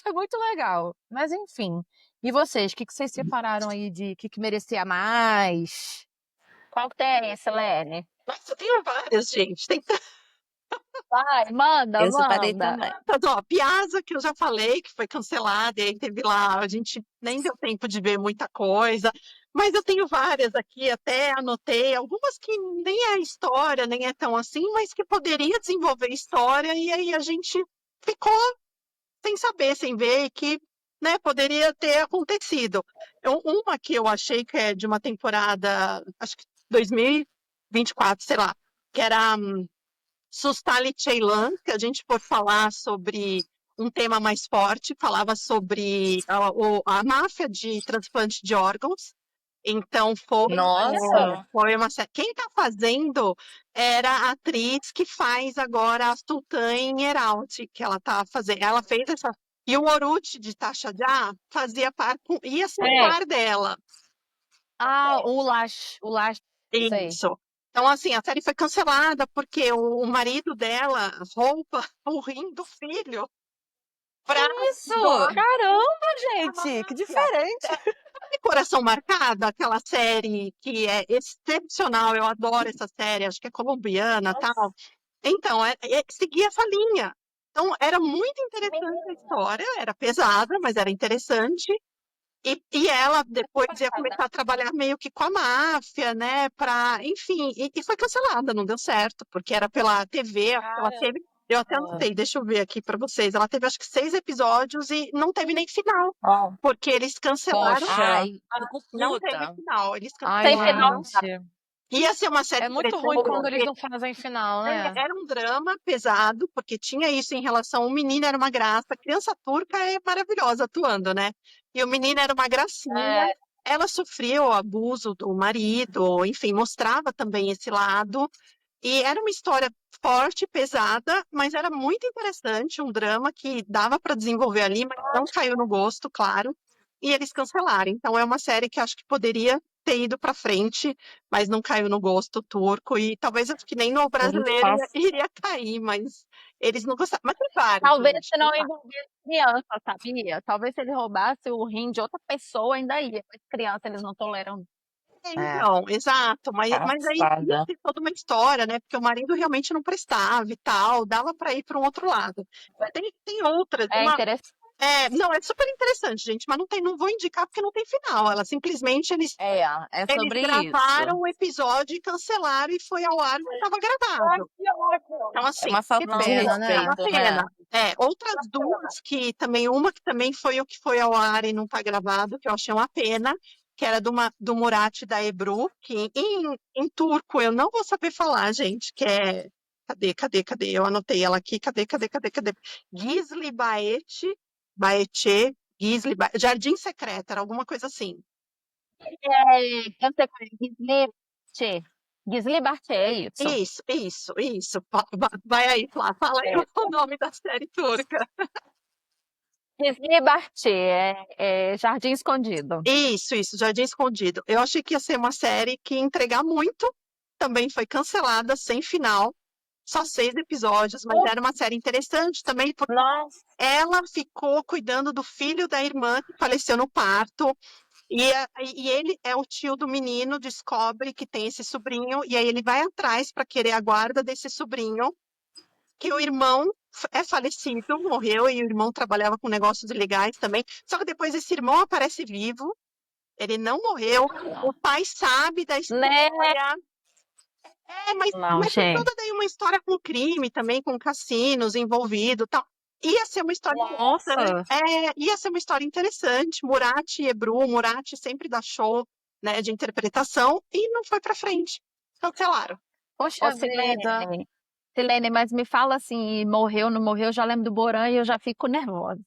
é muito legal. Mas enfim. E vocês, o que vocês separaram aí de que merecia mais? Qual que tem, Selene? Nossa, eu tenho várias, gente. Tem Vai, manda, Eu separei manda. também. tantas, ó. Piazza, que eu já falei, que foi cancelada, e aí teve lá, a gente nem deu tempo de ver muita coisa. Mas eu tenho várias aqui, até anotei, algumas que nem é história, nem é tão assim, mas que poderia desenvolver história, e aí a gente ficou sem saber, sem ver, e que, né, poderia ter acontecido. Uma que eu achei que é de uma temporada, acho que 2024, sei lá, que era Sustali Ceylan, que a gente for falar sobre um tema mais forte, falava sobre a máfia de transplante de órgãos. Então Nossa, foi uma série. Quem está fazendo era a atriz que faz agora a Sultan em Herald, que ela tá fazendo. Ela fez essa. E o Oruchi de Tasha Já fazia par ia ser Sei, par dela. Ah, o Lash, sei. Isso. Então, assim, a série foi cancelada porque o marido dela rouba o rim do filho pra isso! doar Caramba, pra gente, que máfia. diferente. Sabe Coração Marcado, aquela série que é excepcional, eu adoro essa série, acho que é colombiana, tal. Então, seguia essa linha. Então, era muito interessante a história, era pesada, mas era interessante. E ela depois ia começar a trabalhar meio que com a máfia, né? Enfim, e foi cancelada, não deu certo, porque era pela TV, acho que ela teve. Eu até anotei, deixa eu ver aqui para vocês. Ela teve acho que 6 episódios e não teve nem final, ó. porque eles cancelaram. Poxa. Ai, fico Não teve puta. final, eles Ai, Tem cancelaram. final. gente. Ia ser uma série É muito interessante, ruim quando eles porque não fazem final, né? era um drama pesado, porque tinha isso em relação. O menino era uma graça, a criança turca é maravilhosa atuando, né? E o menino era uma gracinha. É, Ela sofreu o abuso do marido, enfim, mostrava também esse lado. E era uma história forte, pesada, mas era muito interessante, um drama que dava para desenvolver ali, mas não caiu no gosto, claro. E eles cancelaram. Então é uma série que acho que poderia ter ido para frente, mas não caiu no gosto turco. E talvez acho que nem no brasileiro iria cair, mas eles não gostaram. Mas tem vários, talvez gente, se tem não vários. envolvesse criança, sabia? Talvez se ele roubasse o rim de outra pessoa, ainda ia. Mas criança eles não toleram. É. Então, exato, mas aí ia Passada. ter toda uma história, né? Porque o marido realmente não prestava e tal, dava para ir para um outro lado. Tem outras, É interessante. não, é super interessante, gente, mas não vou indicar porque não tem final. Ela simplesmente É eles sobre gravaram isso. o episódio e cancelaram e foi ao ar quando estava gravado. Então, É assim, uma Que falta de pena, né? é uma respeito, né? pena. Outras duas uma que também foi o que foi ao ar e não está gravado, que eu achei uma pena, que era do Murat e da Ebru, que em turco eu não vou saber falar, gente, que é. Cadê? Eu anotei ela aqui. Cadê? Gizli Baete, Jardim Secreto, era alguma coisa assim. É, eu sei qual é. Snitch. Gisli Bartier, isso. Isso. Vai aí, Flá, fala aí o nome da série turca. Gisli Bartier, Jardim Escondido. Isso, Jardim Escondido. Eu achei que ia ser uma série que ia entregar muito, também foi cancelada, sem final, só 6 episódios, mas era uma série interessante também, porque Nossa, ela ficou cuidando do filho da irmã que faleceu no parto, e ele é o tio do menino, descobre que tem esse sobrinho, e aí ele vai atrás para querer a guarda desse sobrinho, que o irmão é falecido, morreu, e o irmão trabalhava com negócios ilegais também. Só que depois esse irmão aparece vivo, ele não morreu, o pai sabe da Né? história. Não, Mas tem gente. toda daí uma história com crime também, com cassinos envolvido, tal. Ia ser uma história interessante. Nossa. Ia ser uma história interessante. Murat e Ebru, Murat sempre dá show, né, de interpretação, e não foi pra frente. Cancelaram. Poxa Ô, vida. Silene, mas me fala assim, morreu, não morreu, eu já lembro do Boran e eu já fico nervosa.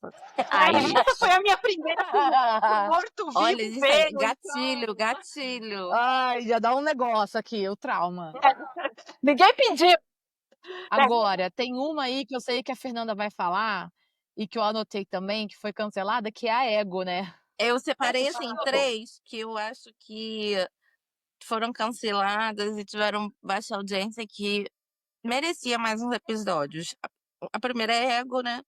Aí, Essa foi a minha primeira morto-vivo olha, gente, tá aí, veio, então. gatilho. Ai, já dá um negócio aqui, o trauma. ninguém pediu. Agora, tem uma aí que eu sei que a Fernanda vai falar e que eu anotei também, que foi cancelada, que é a Ego, né? Eu separei, assim, 3 que eu acho que foram canceladas e tiveram baixa audiência que merecia mais uns episódios. A primeira é Ego, né?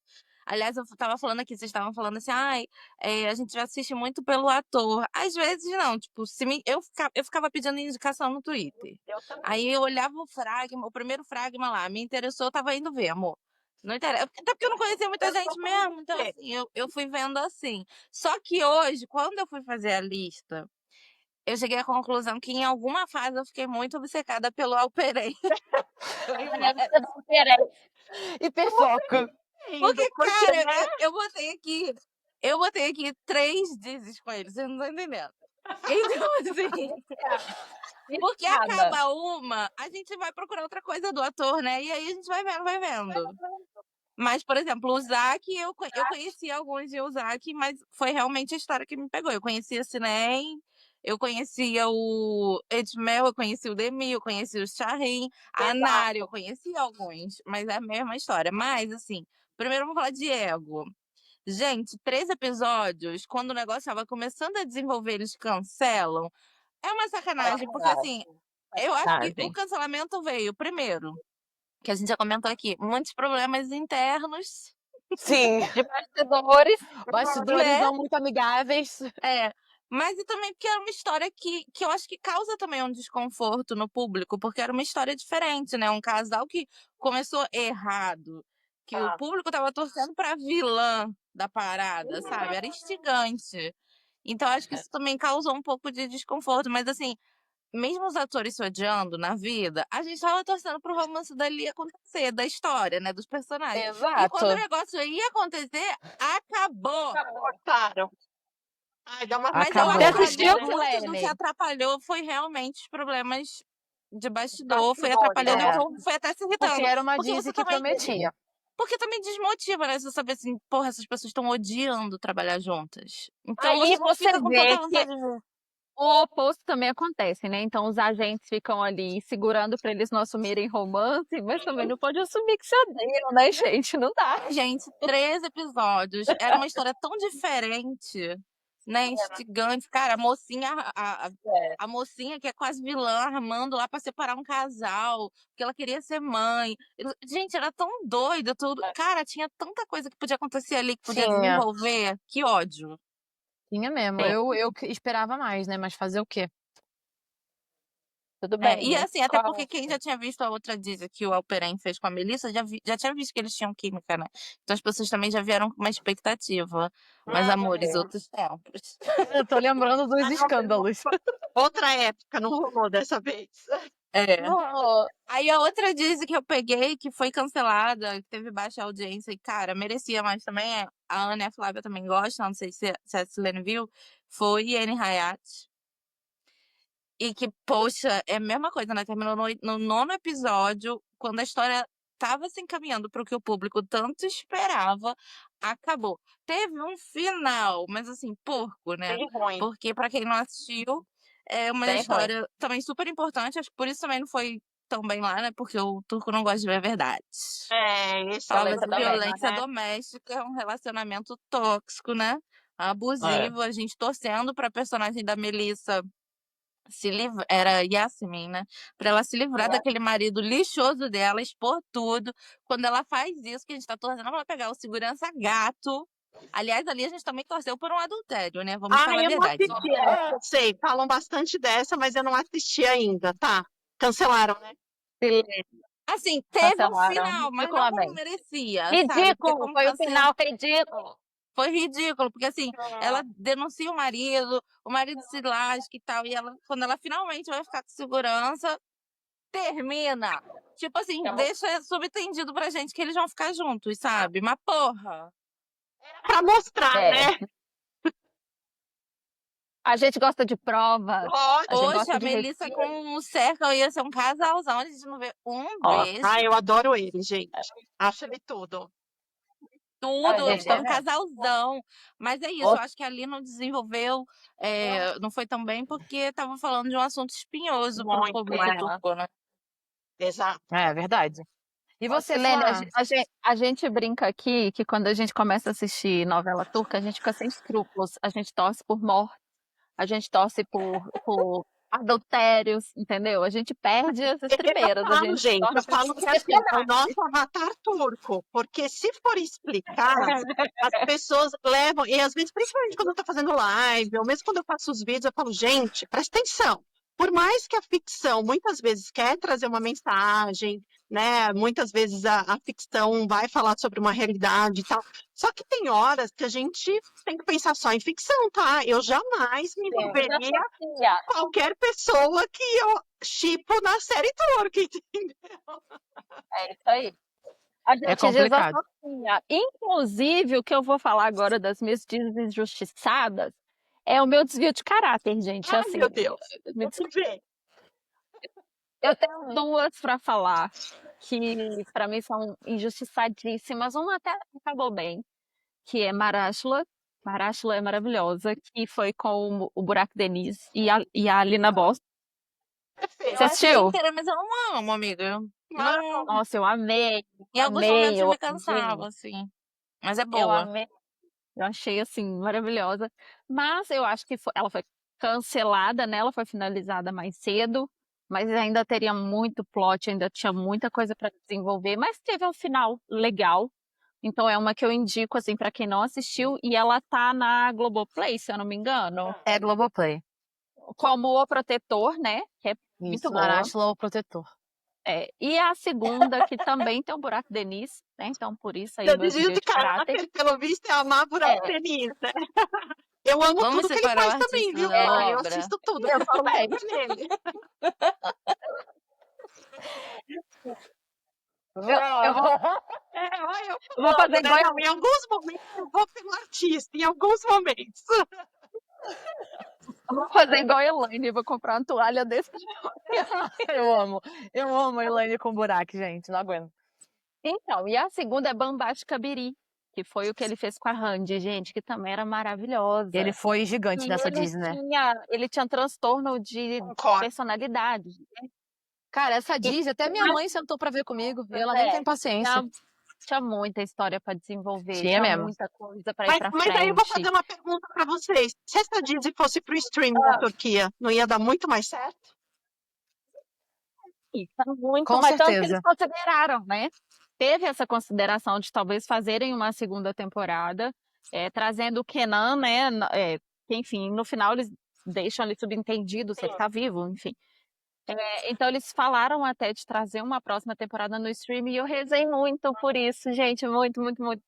Aliás, eu tava falando aqui, vocês estavam falando assim, ai, a gente já assiste muito pelo ator. Às vezes não, tipo, eu ficava pedindo indicação no Twitter. Aí eu olhava o fragma, o primeiro fragma lá, me interessou, eu tava indo ver, amor. Não interessa. Até porque eu não conhecia muita gente mesmo, então assim, eu fui vendo assim. Só que hoje, quando eu fui fazer a lista, eu cheguei à conclusão que em alguma fase eu fiquei muito obcecada pelo Alperém. Hiperfoco. Porque, Porque, cara, né? eu botei aqui 3 dizes com eles, vocês não estão entendendo. Então, assim, porque acaba uma, a gente vai procurar outra coisa do ator, né? E aí a gente vai vendo. Mas, por exemplo, o Zac, eu conhecia alguns de o Zac, mas foi realmente a história que me pegou. Eu conhecia Sinem, eu conhecia o Edmel, eu conhecia o Demi, eu conhecia o Shahin, a Nari, eu conhecia alguns, mas é a mesma história. Mas, assim, primeiro vamos falar de Ego. Gente, 3 episódios, quando o negócio estava começando a desenvolver, eles cancelam. É uma sacanagem, porque assim, eu acho que o cancelamento veio primeiro, que a gente já comentou aqui, muitos problemas internos. Sim. De bastidores. Bastidores Né? não muito amigáveis. Mas e também porque era uma história que eu acho que causa também um desconforto no público, porque era uma história diferente, né? Um casal que começou errado, que o público tava torcendo pra vilã da parada, sabe? Era instigante. Então acho que isso também causou um pouco de desconforto, mas assim, mesmo os atores se odiando na vida, a gente tava torcendo pro romance dali acontecer, da história, né? Dos personagens. E quando o Exato. negócio ia acontecer, acabou. Cortaram. Ai, dá uma Mas eu Acabou. acho que Você ali assistiu? muito do que atrapalhou foi realmente os problemas de bastidor, foi atrapalhando É. e foi até se Porque irritando. era uma Porque Disney você que também. prometia. Porque também desmotiva, né? Você saber assim, porra, essas pessoas estão odiando trabalhar juntas. Então Aí você não você fica com vê tanta que vontade de ver. o oposto também acontece, né? Então os agentes ficam ali segurando para eles não assumirem romance, mas também não pode assumir que se odeiam, né, gente? Não dá. Gente, 3 episódios. Era uma história tão diferente, né? Instigante. Cara, a mocinha, a mocinha que é quase vilã, armando lá pra separar um casal, porque ela queria ser mãe. Gente, era tão doido tudo. Cara, tinha tanta coisa que podia acontecer ali, que podia Tinha. desenvolver. Que ódio. Tinha mesmo. Eu esperava mais, né? Mas fazer o quê? Tudo bem, E né? assim, até porque quem já tinha visto a outra Disney que o Alperen fez com a Melissa, já tinha visto que eles tinham química, né? Então as pessoas também já vieram com uma expectativa. Mas, amores, outros tempos. Eu tô lembrando dos escândalos. Outra época, não rolou dessa vez. Aí a outra Disney que eu peguei, que foi cancelada, que teve baixa audiência, e cara, merecia mais também, a Ana e a Flávia também gostam, não sei se a Silene viu, foi Anne Hayat. E que, poxa, é a mesma coisa, né? Terminou no 9º episódio, quando a história tava se encaminhando para o que o público tanto esperava, acabou. Teve um final, mas assim, porco, né? Bem ruim. Porque, para quem não assistiu, É uma Bem ruim. história também super importante, acho que por isso também não foi tão bem lá, né? Porque o turco não gosta de ver a verdade. Esse Falava Violência de doméstica, violência né? doméstica, é um relacionamento tóxico, né? É. Abusivo, a gente torcendo pra personagem da Melissa se livrar, era Yasmin, né? Pra ela se livrar daquele marido lixoso dela, expor tudo. Quando ela faz isso, que a gente tá torcendo pra ela pegar o segurança gato. Aliás, ali a gente também torceu por um adultério, né? Vamos falar a eu não verdade. assisti essa, eu sei. Falam bastante dessa, mas eu não assisti ainda, tá? Cancelaram, né? Assim, teve um Cancelaram final, mas não como ridiculamente. merecia, sabe? Porque Ridículo! como Foi tá o sendo. final ridículo. Foi ridículo, porque assim, ela denuncia o marido se lasca e tal, e ela, quando ela finalmente vai ficar com segurança, termina. Tipo assim, deixa subentendido pra gente que eles vão ficar juntos, sabe? Mas porra! Pra mostrar, É. né? A gente gosta de prova. A gente Poxa, gosta a de Melissa com o Serca ia ser um casalzão, a gente não vê um Ó, beijo, Eu adoro ele, gente. Acho ele tudo. tudo, gente foi um também. casalzão. Mas é isso, eu acho que ali não desenvolveu, não foi tão bem porque tava falando de um assunto espinhoso pro Muito, público turco, né? Exato. É verdade. E você, Silene, Flá? a gente brinca aqui que quando a gente começa a assistir novela turca, a gente fica sem escrúpulos. A gente torce por morte, a gente torce por adultérios, entendeu? A gente perde as estribeiras, a gente Eu torna pra falo que assim, é o espionagem. nosso avatar turco, porque se for explicar, as pessoas levam, e às vezes, principalmente quando eu tô fazendo live, ou mesmo quando eu faço os vídeos, eu falo, gente, presta atenção. Por mais que a ficção muitas vezes quer trazer uma mensagem, né? Muitas vezes a ficção vai falar sobre uma realidade e tal. Só que tem horas que a gente tem que pensar só em ficção, tá? Eu jamais me envolveria qualquer pessoa que eu shippo na série turca, entendeu? É isso aí. A É gente diz complicado. assim, inclusive, o que eu vou falar agora das minhas injustiçadas é o meu desvio de caráter, gente. Ai, Assim, meu Deus. me Vamos ver. eu tenho duas para falar que para mim são injustiçadíssimas. Uma até acabou bem, que é Marashla. Marashla é maravilhosa, que foi com o Burak Deniz e a Alina Boss. Perfeito. Você Eu achei assistiu? inteira, mas eu não amo, amiga. Não, Nossa, eu amei, em alguns amei, momentos eu me amei, cansava, assim. Mas é eu boa. amei. Eu achei assim maravilhosa, mas eu acho que ela foi cancelada, né? Ela foi finalizada mais cedo, mas ainda teria muito plot, ainda tinha muita coisa para desenvolver, mas teve um final legal. Então é uma que eu indico assim para quem não assistiu e ela tá na Globoplay, se eu não me engano, É Globoplay. como O Protetor, né? Que é muito Isso, boa. Marashla, o protetor. E a segunda que também tem o Burak Deniz, né? Então por isso aí Seu o meu desvio desvio de de caráter. caráter, pelo visto, é amar Burak É, Deniz, né? Eu amo Vamos tudo que ele separar o faz também, artista viu, da Flá? Eu obra. assisto tudo. eu também. Nele. Eu vou, eu vou fazer Né? igual. Não, em alguns momentos eu vou pelo artista, em alguns momentos. Eu vou fazer igual a Elaine, vou comprar uma toalha desse. Eu amo a Elaine com buraco, gente, não aguento. Então, e a segunda é Bambate Kabiri, que foi o que ele fez com a Randy, gente, que também era maravilhosa. Ele foi gigante E nessa Disney, né? ele tinha transtorno de Concordo. personalidade. Cara, essa Disney, até minha mãe sentou pra ver comigo, e ela nem tem paciência. Tinha muita história para desenvolver, Tinha tinha mesmo. muita coisa para ir para Mas aí eu vou frente. fazer uma pergunta para vocês. Se essa Disney fosse pro streaming da Turquia, não ia dar muito mais certo? Tá muito, Com mas tanto que eles certeza. consideraram, né? Teve essa consideração de talvez fazerem uma segunda temporada, trazendo o Kenan, né? Que, enfim, no final eles deixam ali subentendido se ele tá vivo, enfim. Então eles falaram até de trazer uma próxima temporada no streaming e eu rezei muito por isso, gente, muito, muito, muito.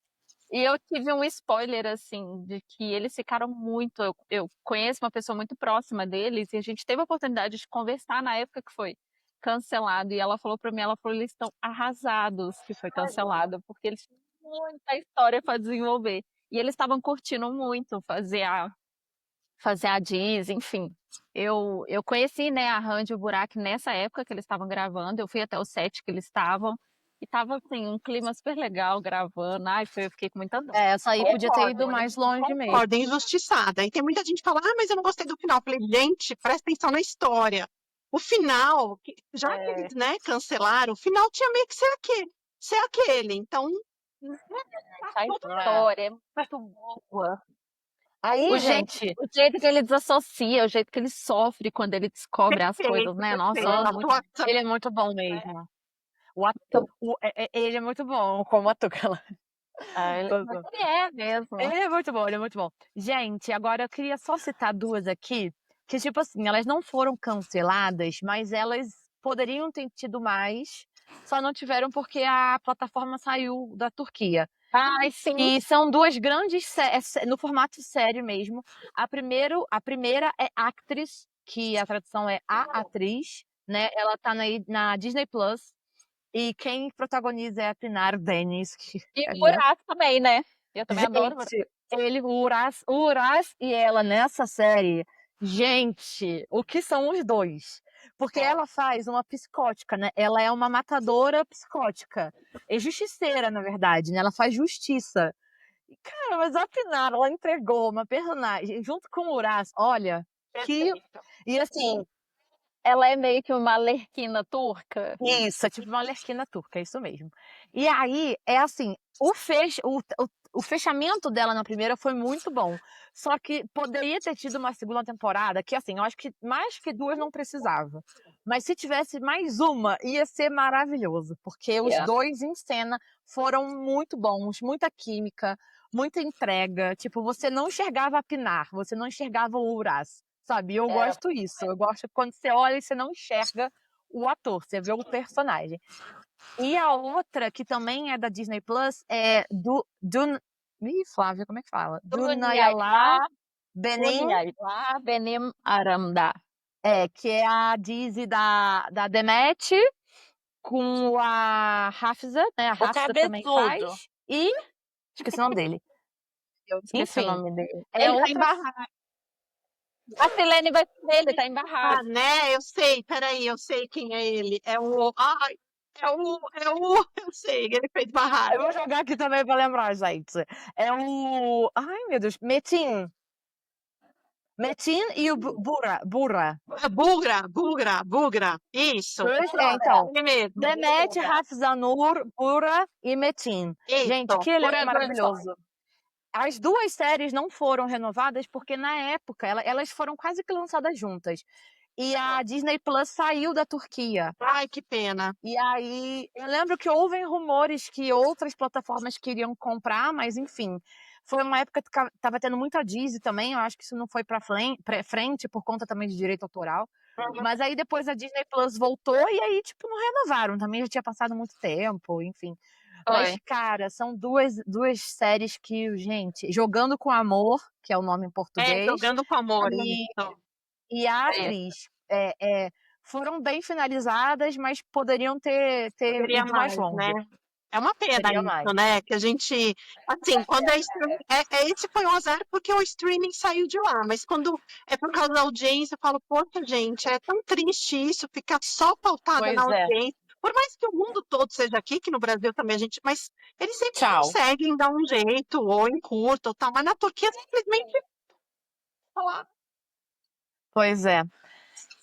E eu tive um spoiler, assim, de que eles ficaram muito. Eu conheço uma pessoa muito próxima deles e a gente teve a oportunidade de conversar na época que foi cancelado. E ela falou pra mim, ela falou, eles estão arrasados que foi cancelado, porque eles tinham muita história para desenvolver. E eles estavam curtindo muito fazer a Disney, enfim. Eu conheci, né, a Randy e o Burak nessa época que eles estavam gravando. Eu fui até o set que eles estavam. E tava, assim, um clima super legal gravando. Ai, eu fiquei com muita dó. Essa aí podia ter ido Concordo, mais longe mesmo. concordo, injustiçada. E tem muita gente que fala, mas eu não gostei do final. Eu falei, gente, presta atenção na história. O final, já que eles, né, cancelaram, o final tinha meio que ser aquele. Então, A história é muito boa. Aí, O jeito, gente, o jeito que ele desassocia, o jeito que ele sofre quando ele descobre as coisas, né? Nossa, perfeito. nossa, Atuação. ele é muito bom mesmo. O ator, ele é muito bom como ator. ele é mesmo. Ele é muito bom, ele é muito bom. Gente, agora eu queria só citar duas aqui, que tipo assim, elas não foram canceladas, mas elas poderiam ter tido mais, só não tiveram porque a plataforma saiu da Turquia. Ai, sim. E são duas grandes no formato série mesmo. A primeira é Actress, que a tradução é A Atriz, né? Ela tá na Disney Plus. E quem protagoniza é a Pinar Deniz. E o Uraz também, né? Eu também adoro. Gente, o Uraz e ela nessa série, gente, o que são os dois? Porque ela faz uma psicótica, né? Ela é uma matadora psicótica. É justiceira, na verdade, né? Ela faz justiça. E, cara, mas a Pinar, ela entregou uma personagem junto com o Uraz, olha, que... E assim, Ela é meio que uma Arlequina turca. isso, é tipo uma Arlequina turca, é isso mesmo. E aí, é assim, o fechamento dela na primeira foi muito bom. Só que poderia ter tido uma segunda temporada, que assim, eu acho que mais que duas não precisava. Mas se tivesse mais uma, ia ser maravilhoso. Porque os dois em cena foram muito bons, muita química, muita entrega. Tipo, você não enxergava a Pinar, você não enxergava o Uraz. Sabe, eu gosto isso. Eu gosto quando você olha e você não enxerga o ator, você vê o personagem. E a outra, que também é da Disney Plus, é Ih, Flávia, como é que fala? Dunayala Benim Aramda. que é a Dizzy da Demet, com a Hafsa, né? A Hafsa também cabeçudo. faz. E esqueci o nome dele. Eu esqueci Enfim, o nome dele. é Ele tá outra... embarrado. A Silene vai ser ele, tá embarrado. Ah, né? Eu sei, peraí, eu sei quem é ele. Eu sei, ele fez barraco. Eu vou jogar aqui também pra lembrar, gente. É o... Ai, meu Deus. Metin e o Bugra. Bugra, isso. Então, Ele mesmo. Demet, Hafzanur, Bura e Metin. Isso. Gente, que elenco Bura maravilhoso. As duas séries não foram renovadas porque, na época, elas foram quase que lançadas juntas. E a Disney Plus saiu da Turquia. Ai, que pena. E aí, eu lembro que houve rumores que outras plataformas queriam comprar, mas enfim. Foi uma época que tava tendo muita Disney também, eu acho que isso não foi pra frente por conta também de direito autoral. Mas aí depois a Disney Plus voltou e aí, tipo, não renovaram. Também já tinha passado muito tempo, enfim. Mas, cara, são duas séries que, gente, Jogando com Amor, que é o nome em português. Jogando com Amor. E a Atriz foram bem finalizadas, mas poderiam ter ido mais longe. Né? É uma pena isso, né? Que a gente, assim, quando esse foi um azar porque o streaming saiu de lá, mas quando é por causa da audiência, eu falo, poxa, gente, é tão triste isso, ficar só pautada na audiência. Por mais que o mundo todo seja aqui, que no Brasil também a gente, mas eles sempre conseguem dar um jeito, ou encurta, ou tal, mas na Turquia simplesmente falar. Pois é.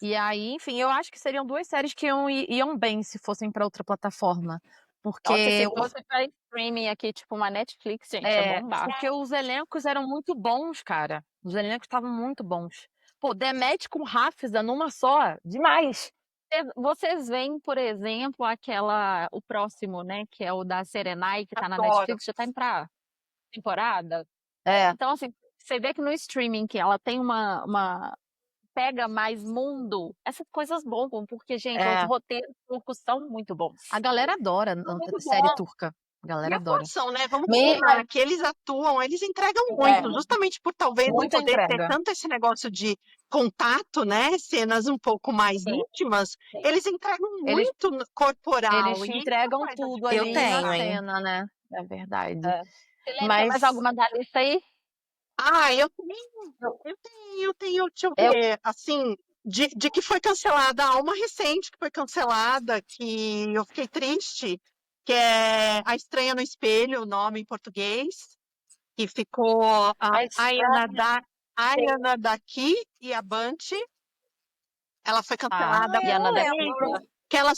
E aí, enfim, eu acho que seriam duas séries que iam bem se fossem para outra plataforma. Porque se fosse pra streaming aqui, tipo uma Netflix, gente, é bombar. Porque os elencos eram muito bons, cara. Os elencos estavam muito bons. Pô, Demet com Hafsa numa só, demais. Vocês veem, por exemplo, o próximo, né, que é o da Serenai, que tá na Netflix, já tá indo pra temporada. Então, assim, você vê que no streaming que ela tem uma pega mais mundo, essas coisas bombam, porque, gente, os roteiros turcos são muito bons. A galera adora série turca. A galera adora. Atuação, né? Vamos combinar que eles atuam, eles entregam muito, justamente por talvez não poder ter tanto esse negócio de contato, né? Cenas um pouco mais íntimas, eles entregam muito corporal. Eles entregam tudo ali na cena, né? É verdade. Mas tem mais alguma da lista aí? Eu tenho, deixa eu ver, assim, de que foi cancelada, há uma recente que foi cancelada, que eu fiquei triste, que é A Estranha no Espelho, o nome em português, que ficou a Ayana Daki e a Banti. Ela foi cancelada e a por Ana tempo, que ela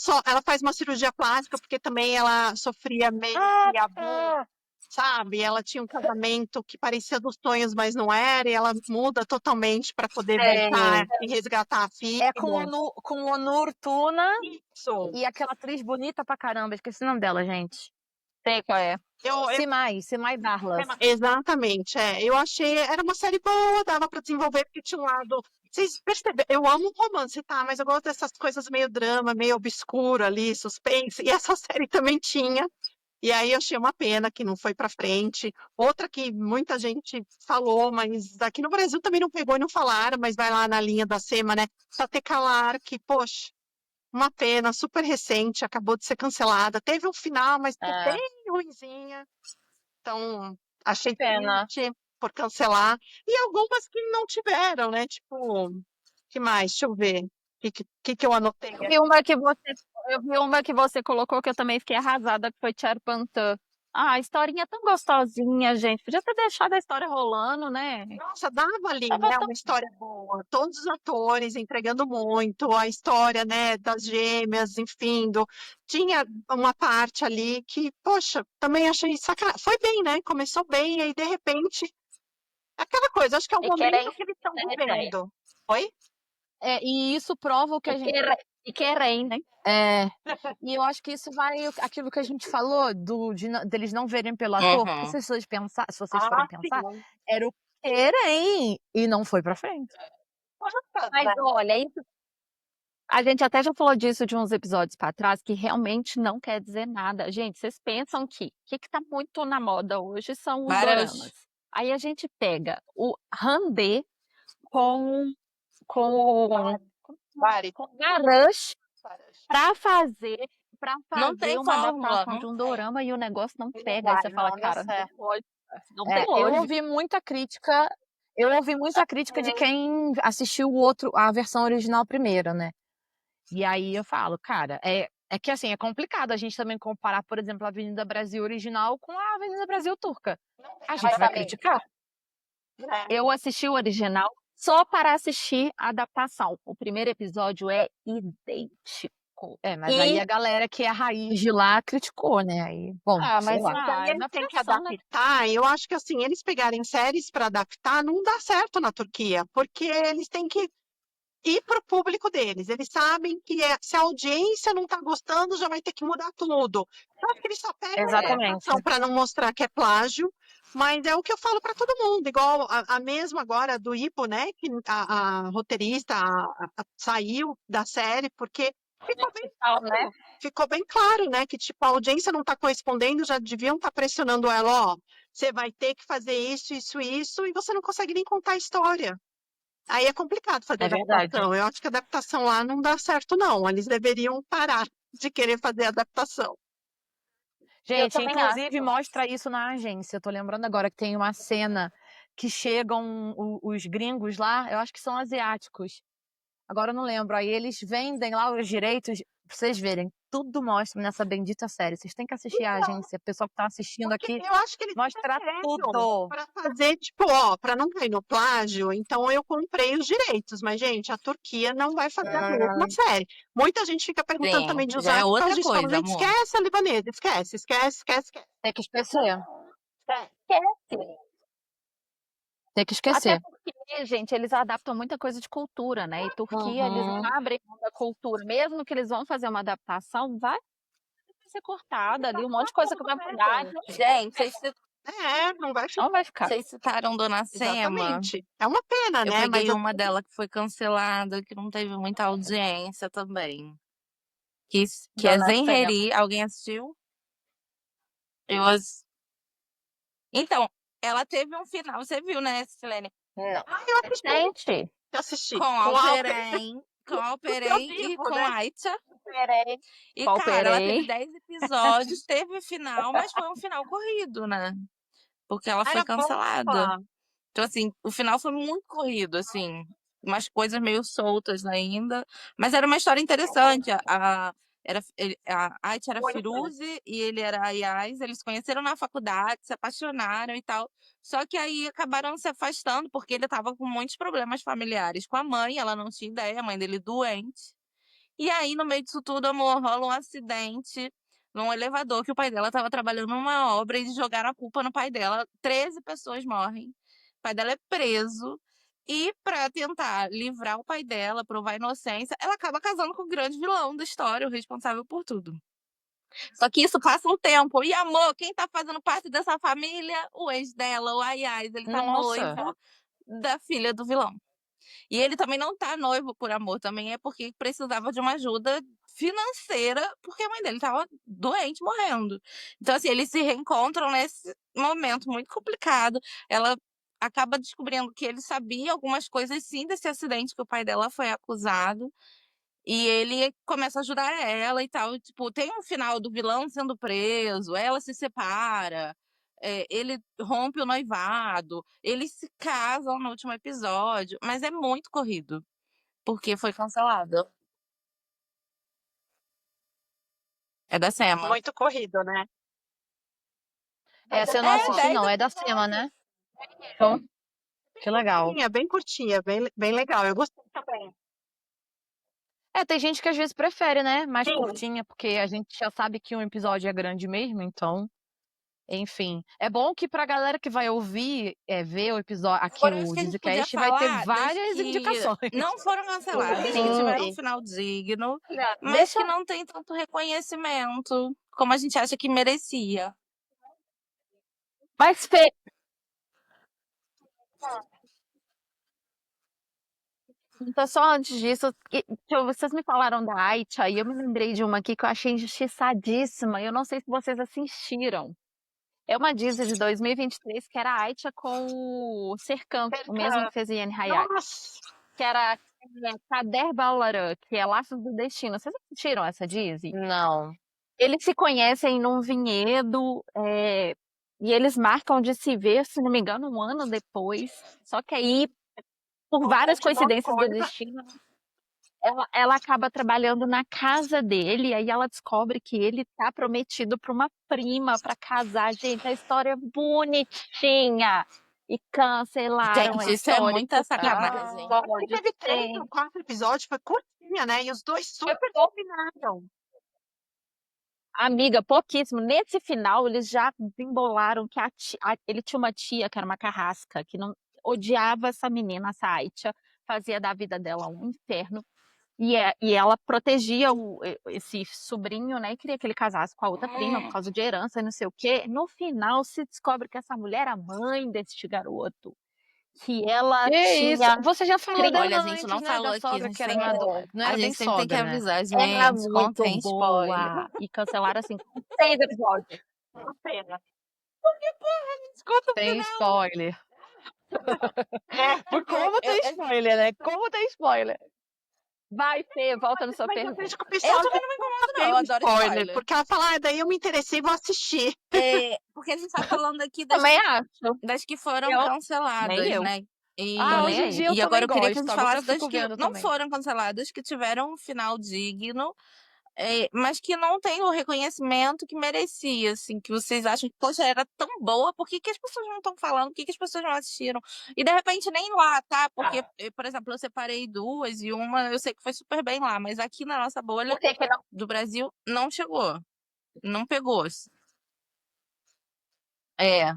faz uma cirurgia plástica porque também ela sofria meio que abuso, sabe? Ela tinha um casamento que parecia dos sonhos, mas não era, e ela muda totalmente para poder voltar e resgatar a filha. É com o Onur Tuna Isso. e aquela atriz bonita pra caramba. Esqueci o nome dela, gente. Sei qual é. Simai Darlas. Exatamente, eu achei, era uma série boa, dava para desenvolver, porque tinha um lado. Vocês percebem, eu amo romance, tá? Mas eu gosto dessas coisas meio drama, meio obscuro ali, suspense, e essa série também tinha. E aí eu achei uma pena que não foi pra frente. Outra que muita gente falou, mas aqui no Brasil também não pegou e não falaram, mas vai lá na linha da Sema, né? Tate Calar, que, poxa, uma pena, super recente, acabou de ser cancelada. Teve um final, mas ficou bem ruinzinha. Então, achei Pena. triste por cancelar. E algumas que não tiveram, né? Tipo, que mais? Deixa eu ver. O que eu anotei Eu vi uma que você colocou que eu também fiquei arrasada, que foi Charpantã. Ah, a historinha é tão gostosinha, gente. Podia ter deixado a história rolando, né? Nossa, dava ali, Tava né? tão... Uma história boa. Todos os atores entregando muito. A história, né? Das gêmeas, enfim. Tinha uma parte ali que, poxa, também achei sacanagem. Foi bem, né? Começou bem, e aí, de repente, aquela coisa. Acho que é o E querem, momento que eles estão né, vivendo. Oi? E isso prova o que a gente. E querem, né? E eu acho que isso vai. Aquilo que a gente falou, deles não verem pelo ator, porque se vocês forem pensar, sim. era o querem e não foi pra frente. Mas olha, isso... A gente até já falou disso de uns episódios para trás, que realmente não quer dizer nada. Gente, vocês pensam que o que está muito na moda hoje são os Várias. doramas. Aí a gente pega o Handê com Pare. Garush para fazer Não tem uma fórmula, adaptação de um dorama e o negócio não pega. Aí vai, você fala, não dá cara, certo. não tem Eu lógica. ouvi muita crítica. Eu ouvi muita crítica de quem assistiu a versão original primeiro, né? E aí eu falo, cara, é que assim, é complicado a gente também comparar, por exemplo, a Avenida Brasil original com a Avenida Brasil turca. A gente vai criticar. Eu assisti o original só para assistir a adaptação. O primeiro episódio é idêntico. Mas aí a galera que é a raiz de lá criticou, né? Aí, bom, mas Aí eles têm que adaptar. Eu acho que assim, eles pegarem séries para adaptar não dá certo na Turquia, porque eles têm que ir para o público deles. Eles sabem que se a audiência não está gostando, já vai ter que mudar tudo. Eu acho que eles só pegam a adaptação para não mostrar que é plágio, mas é o que eu falo para todo mundo. Igual a mesma agora do Ipo, né? Que a roteirista saiu da série porque ficou bem claro, né? Que tipo, a audiência não está correspondendo, já deviam estar pressionando ela, ó, você vai ter que fazer isso, isso, isso, e você não consegue nem contar a história. Aí é complicado fazer adaptação. Eu acho que a adaptação lá não dá certo, não. Eles deveriam parar de querer fazer adaptação. Gente, inclusive mostra isso na agência. Eu tô lembrando agora que tem uma cena que chegam os gringos lá, eu acho que são asiáticos. Agora eu não lembro. Aí eles vendem lá os direitos, pra vocês verem. Tudo mostra nessa bendita série. Vocês têm que assistir a agência. O pessoal que tá assistindo aqui Eu acho que eles mostra tudo. para fazer, tipo, ó, para não cair no plágio, então eu comprei os direitos. Mas, gente, a Turquia não vai fazer a mesma série. Muita gente fica perguntando também de usar. Já é outra a gente fala, coisa, gente, amor. esquece a libanesa, esquece. Tem que esquecer. Tem que esquecer. Até porque, gente, eles adaptam muita coisa de cultura, né? E Turquia, eles abrem mão da cultura. Mesmo que eles vão fazer uma adaptação, vai ser cortada ali, um monte de coisa que vai mudar. Gente, não vai ficar. Não vai ficar. Vocês citaram Dona Sema. Exatamente. É uma pena, Eu né? peguei Mas uma dela que foi cancelada, que não teve muita audiência também. Que é Dona Zenheri. Alguém assistiu? Então, ela teve um final. Você viu, né, Silene? Não. eu assisti. Gente, Eu assisti. Com Alperen e com Aitcha. E, cara, ela teve 10 episódios, teve final, mas foi um final corrido, né? Porque ela foi cancelada. Então, assim, o final foi muito corrido, assim. Umas coisas meio soltas ainda. Mas era uma história interessante. A Ait era Pois é. Firuze e ele era Ayaz. Eles se conheceram na faculdade, se apaixonaram e tal. Só que aí acabaram se afastando porque ele estava com muitos problemas familiares com a mãe. Ela não tinha ideia, a mãe dele doente. E aí, no meio disso tudo, amor, rola um acidente num elevador que o pai dela estava trabalhando numa obra e jogaram a culpa no pai dela. 13 pessoas morrem. O pai dela é preso. E para tentar livrar o pai dela, provar a inocência, ela acaba casando com o grande vilão da história, o responsável por tudo. Só que isso passa um tempo. E amor, quem tá fazendo parte dessa família? O ex dela, o Ayaz, ele tá Nossa. noivo da filha do vilão. E ele também não tá noivo por amor, também é porque precisava de uma ajuda financeira, porque a mãe dele tava doente, morrendo. Então, assim, eles se reencontram nesse momento muito complicado. Ela acaba descobrindo que ele sabia algumas coisas, sim, desse acidente que o pai dela foi acusado. E ele começa a ajudar ela e tal. Tipo, tem um final do vilão sendo preso, ela se separa, ele rompe o noivado, eles se casam no último episódio, mas é muito corrido, porque foi cancelado. É da Sema. Muito corrido, né? Essa eu não É, assisti, 10 não. É da Sema, né? Então, que legal. Bem curtinha, bem legal. Eu gostei também. Tem gente que às vezes prefere, né? Mais Sim. curtinha, porque a gente já sabe que um episódio é grande mesmo, então. Enfim. É bom que pra galera que vai ouvir, ver o episódio, aqui Por isso o que a gente podia Dizzycast, vai ter falar das várias que indicações. não foram canceladas, que Sim. tiveram um final digno, Olha, mas deixa. que não tem tanto reconhecimento como a gente acha que merecia. Mas, Fê, então, só antes disso, vocês me falaram da Aicha e eu me lembrei de uma aqui que eu achei injustiçadíssima. Eu não sei se vocês assistiram. É uma Disney de 2023 que era a Aicha com o Serkan, o mesmo que fez Yen Hayat, Nossa, que era Kader Balaran, que é Laços do Destino. Vocês assistiram essa Disney? Não. Eles se conhecem num vinhedo, e eles marcam de se ver, se não me engano, um ano depois. Só que aí, por várias um monte de coincidências do coisa. destino, ela acaba trabalhando na casa dele, e aí ela descobre que ele tá prometido para uma prima para casar. Gente, a história é bonitinha. E cancelaram a Gente, isso é história. muita por causa sacanagem. do Porque teve 3 sim. ou 4 episódios, foi curtinha, né? E os dois super combinaram. Amiga, pouquíssimo. Nesse final, eles já embolaram que ele tinha uma tia que era uma carrasca, que não odiava essa menina, essa Aitia, fazia da vida dela um inferno. E ela protegia esse sobrinho, né? E queria que ele casasse com a outra prima por causa de herança e não sei o quê. No final, se descobre que essa mulher era a mãe deste garoto. Que ela Que isso? tinha. Você já falou dela Olha, a gente antes, não né? Da falou aqui, a sogra gente que era sempre, não era a bem gente sempre tem que sogra, né? avisar, Era gente, muito contém spoiler. boa. E cancelaram assim, 6 episódios. Uma pena. Desconta o Tem final. spoiler. É, Como tem spoiler, né? Como tem spoiler? Vai, Fê, volta na sua mas eu pergunta. vejo que o pessoal Eu também não me incomodo, não. Eu tem adoro spoiler. porque ela fala, daí eu me interessei e vou assistir. Porque a gente tá falando aqui Também acho. das que foram Eu- canceladas, nem eu. né? Ah, Tô nem hoje em aí. dia eu E agora também eu queria que a gosto. gente Agora eu falasse das fico que vendo não também. foram canceladas, que tiveram um final digno, mas que não tem o reconhecimento que merecia, assim, que vocês acham que, poxa, era tão boa, por que que as pessoas não estão falando? Por que que as pessoas não assistiram? E de repente nem lá, tá? Porque, por exemplo, eu separei duas e uma eu sei que foi super bem lá, mas aqui na nossa bolha Por que que não? do Brasil não chegou, não pegou. É,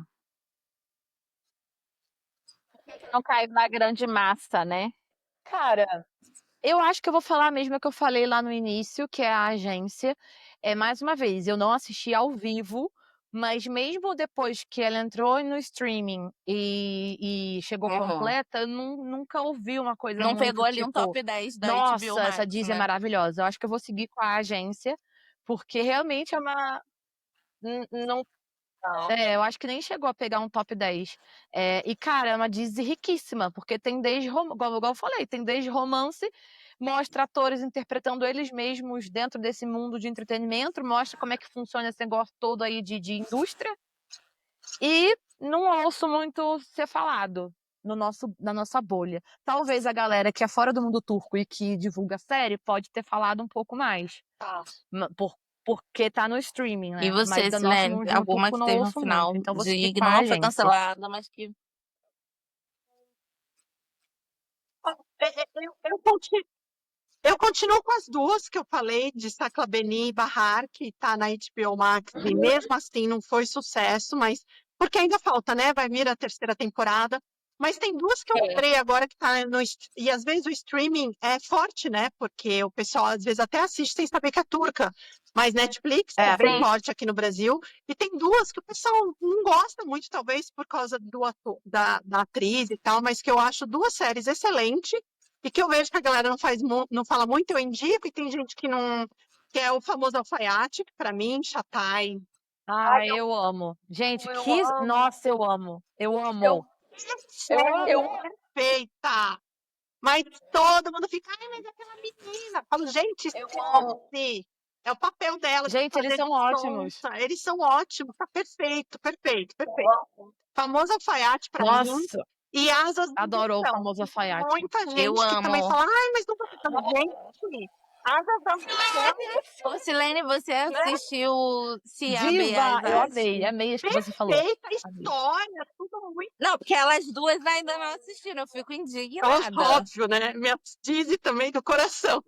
Não caiu na grande massa, né? Cara, eu acho que eu vou falar mesmo o que eu falei lá no início, que é a agência. Mais uma vez, eu não assisti ao vivo, mas mesmo depois que ela entrou no streaming e chegou Uhum. completa, eu nunca ouvi uma coisa não muito pegou ali um tipo, top 10 da HBO nossa, Max, essa Disney é né? maravilhosa. Eu acho que eu vou seguir com a agência, porque realmente é uma. Não. Eu acho que nem chegou a pegar um top 10. E, cara, é uma Disney riquíssima, porque tem desde, igual eu falei, tem desde romance, mostra atores interpretando eles mesmos dentro desse mundo de entretenimento, mostra como é que funciona esse negócio todo aí de indústria, e não ouço muito ser falado. na nossa bolha. Talvez a galera que é fora do mundo turco e que divulga a série pode ter falado um pouco mais. Porque tá no streaming, E né? Mas você, do nosso Silene, mundinho alguma turco que não teve um ouço final muito. Então você tem que digno, parar, não foi gente. cancelada, mas que. Eu continuo com as duas que eu falei, de Saclabeni e Bahar, que tá na HBO Max, e mesmo assim não foi sucesso, mas porque ainda falta, né? Vai vir a terceira temporada. Mas tem duas que eu lembrei agora que tá e às vezes o streaming é forte, né? Porque o pessoal às vezes até assiste sem saber que é turca. Mas Netflix é bem forte aqui no Brasil. E tem duas que o pessoal não gosta muito, talvez por causa do ator, da atriz e tal, mas que eu acho duas séries excelentes e que eu vejo que a galera não fala muito, eu indico, e tem gente que não. Que é o famoso alfaiate, que pra mim, Shatai. Ai, eu amo. Gente, Nossa, eu amo. Eu amo. Série perfeita. Mas todo mundo fica, ai, mas aquela menina. Eu falo, gente, esquece. É o papel dela. de Gente, eles fazer são ótimos. sonsa. Eles são ótimos, tá perfeito, perfeito, perfeito. Famoso alfaiate pra mim. Nossa, E Asas da adoro o Ambição. famoso alfaiate. Muita Eu gente que também amo. fala, ai, mas não gostei. Gente, Asas da Ambição. Ô, Silene, você assistiu Se a Diva! Eu Beas amei isso que você falou. Perfeita história, tudo muito. Não, porque elas duas ainda não assistiram, eu fico indignada. Óbvio, né? Minha Dizzy também do coração.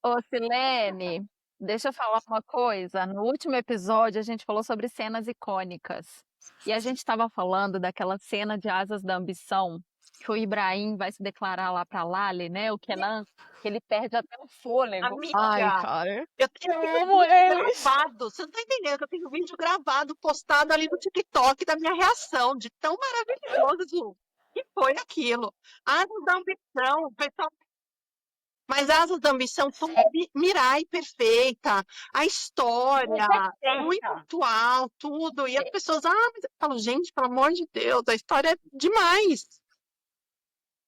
Ô, Silene, deixa eu falar uma coisa. No último episódio, a gente falou sobre cenas icônicas. E a gente estava falando daquela cena de Asas da Ambição, que o Ibrahim vai se declarar lá para Lali, né? O Kenan, que ele perde até o fôlego. Amiga, Ai, cara. eu tenho amo vídeo eles. gravado. Você não tá entendendo? Eu tenho vídeo gravado, postado ali no TikTok da minha reação, de tão maravilhoso que foi aquilo. Asas da Ambição, pessoal. Mas Asas da Ambição, tudo Mirai perfeita, a história, muito atual, tudo. E as pessoas, mas eu falo, gente, pelo amor de Deus, a história é demais.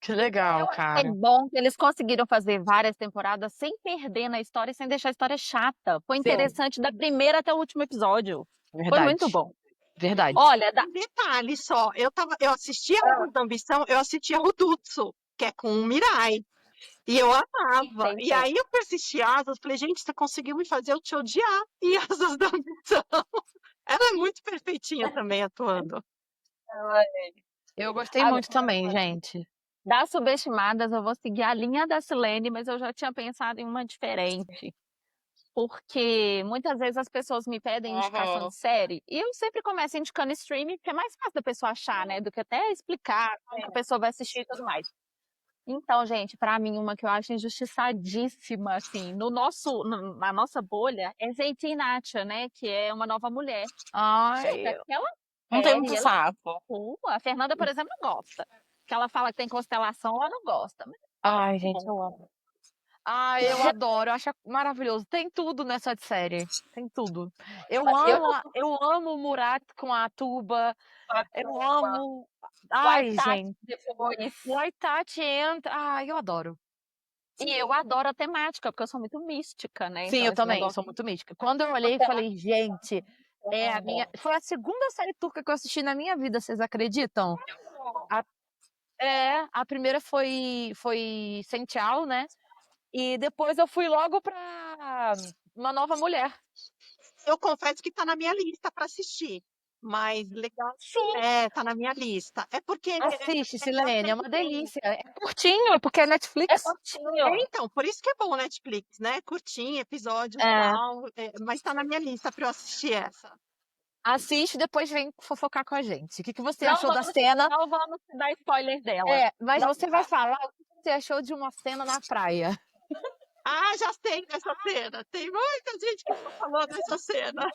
Que legal, É cara. bom que eles conseguiram fazer várias temporadas sem perder na história e sem deixar a história chata. Foi interessante da primeira até o último episódio. Foi Verdade. muito bom. Verdade. Olha, Um detalhe só, eu assistia Asas da Ambição, eu assistia Rudutsu, que é com o Mirai. E eu amava. E aí eu fui assistir Asas, falei, gente, você conseguiu me fazer eu te odiar. E Asas da Ambição. Ela é muito perfeitinha também atuando. Eu gostei muito também, gente. das subestimadas, eu vou seguir a linha da Silene, mas eu já tinha pensado em uma diferente. Porque muitas vezes as pessoas me pedem indicação Uhum. de série e eu sempre começo indicando streaming, porque é mais fácil da pessoa achar, né? Do que até explicar como que a pessoa vai assistir e tudo mais. Então, gente, pra mim, uma que eu acho injustiçadíssima, assim, na nossa bolha, é Zeytin Nacha, né? Que é uma nova mulher. Gente, Ai, aquela Não tem série, muito ela saco. a Fernanda, por exemplo, não gosta. Que ela fala que tem constelação, ela não gosta. Mas ai, gente, eu amo. Ai, eu adoro, eu acho maravilhoso. Tem tudo nessa série. Tem tudo. Eu amo o Murat com a Tuba. Eu amo. Ai, gente. depois. O Aitati entra. Ai, eu adoro. E eu adoro a temática, porque eu sou muito mística, né? Sim, Então, eu esse também, negócio sou muito mística. Quando eu olhei, falei, gente, é a minha. Foi a segunda série turca que eu assisti na minha vida, vocês acreditam? A primeira foi Sençal, né? E depois eu fui logo pra Uma Nova Mulher. Eu confesso que tá na minha lista para assistir. Mas legal. Sim. Tá na minha lista. É porque. Assiste, Silene, é uma delícia. É curtinho, porque é Netflix. Então, por isso que é bom Netflix, né? Curtinho, episódios e É. tal. Mas tá na minha lista para eu assistir essa. Assiste e depois vem fofocar com a gente. O que você achou da cena? Não vamos dar spoiler dela. Mas você vai falar o que você achou de uma cena na praia. Ah, já sei dessa cena. Tem muita gente que não falou dessa cena.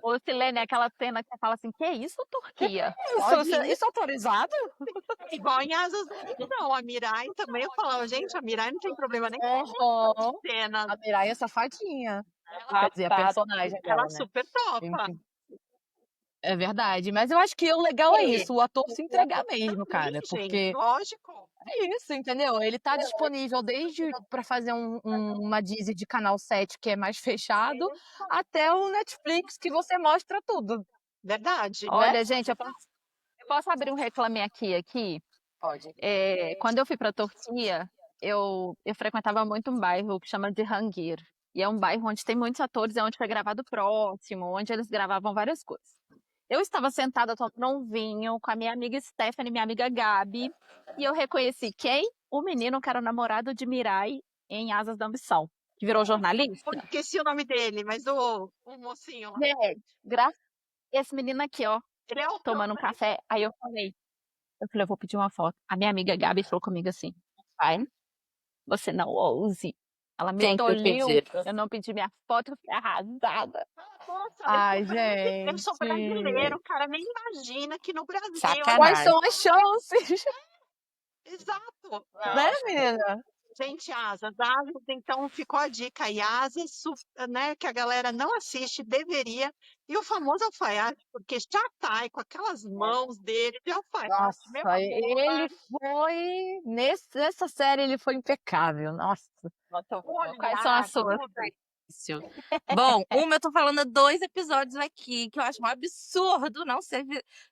Ô, Silene, aquela cena que você fala assim, que isso, Turquia? Isso é autorizado? Igual em Asas da Ambição. A Mirai também, eu falava, gente, a Mirai não tem problema nem Uhum. cena. A Mirai é safadinha. Quer dizer, a personagem dela, Ela né? super topa. Enfim. É verdade, mas eu acho que o legal é isso, o ator se entregar mesmo, cara, Sim, porque gente, lógico. É isso, entendeu? Ele tá disponível desde para fazer uma Disney de canal 7 que é mais fechado, até o Netflix que você mostra tudo, Verdade. né? Olha, gente, eu posso abrir um Reclame Aqui? Pode. Quando eu fui para Turquia, eu frequentava muito um bairro que chama de Hangir. E é um bairro onde tem muitos atores, é onde foi gravado Próximo, onde eles gravavam várias coisas. Eu estava sentada tomando um vinho com a minha amiga Stephanie e minha amiga Gabi, e eu reconheci quem? O menino que era o namorado de Mirai em Asas da Ambição, que virou jornalista. Eu esqueci o nome dele, mas o mocinho lá. Gente, esse menino aqui, ó, Ele é o tomando um café. Aí eu vou pedir uma foto. A minha amiga Gabi falou comigo assim: pai, você não ouse. Ela me Tinha que ter tolhiu. pedido. Eu não pedi minha foto, eu fiquei arrasada. Nossa, Ai, eu sou gente. brasileiro, cara, nem imagina que no Brasil. Quais Sacanagem. são as chances? Exato. Né, menina? Gente, Asas, então ficou a dica aí, Asas, né, que a galera não assiste, deveria. E o famoso alfaiate, porque já tá aí com aquelas mãos dele de alfaiate, meu Nossa, amor. ele foi. Nessa série ele foi impecável. Nossa. Quais são as suas? Isso. Bom, eu tô falando há 2 episódios aqui, que eu acho um absurdo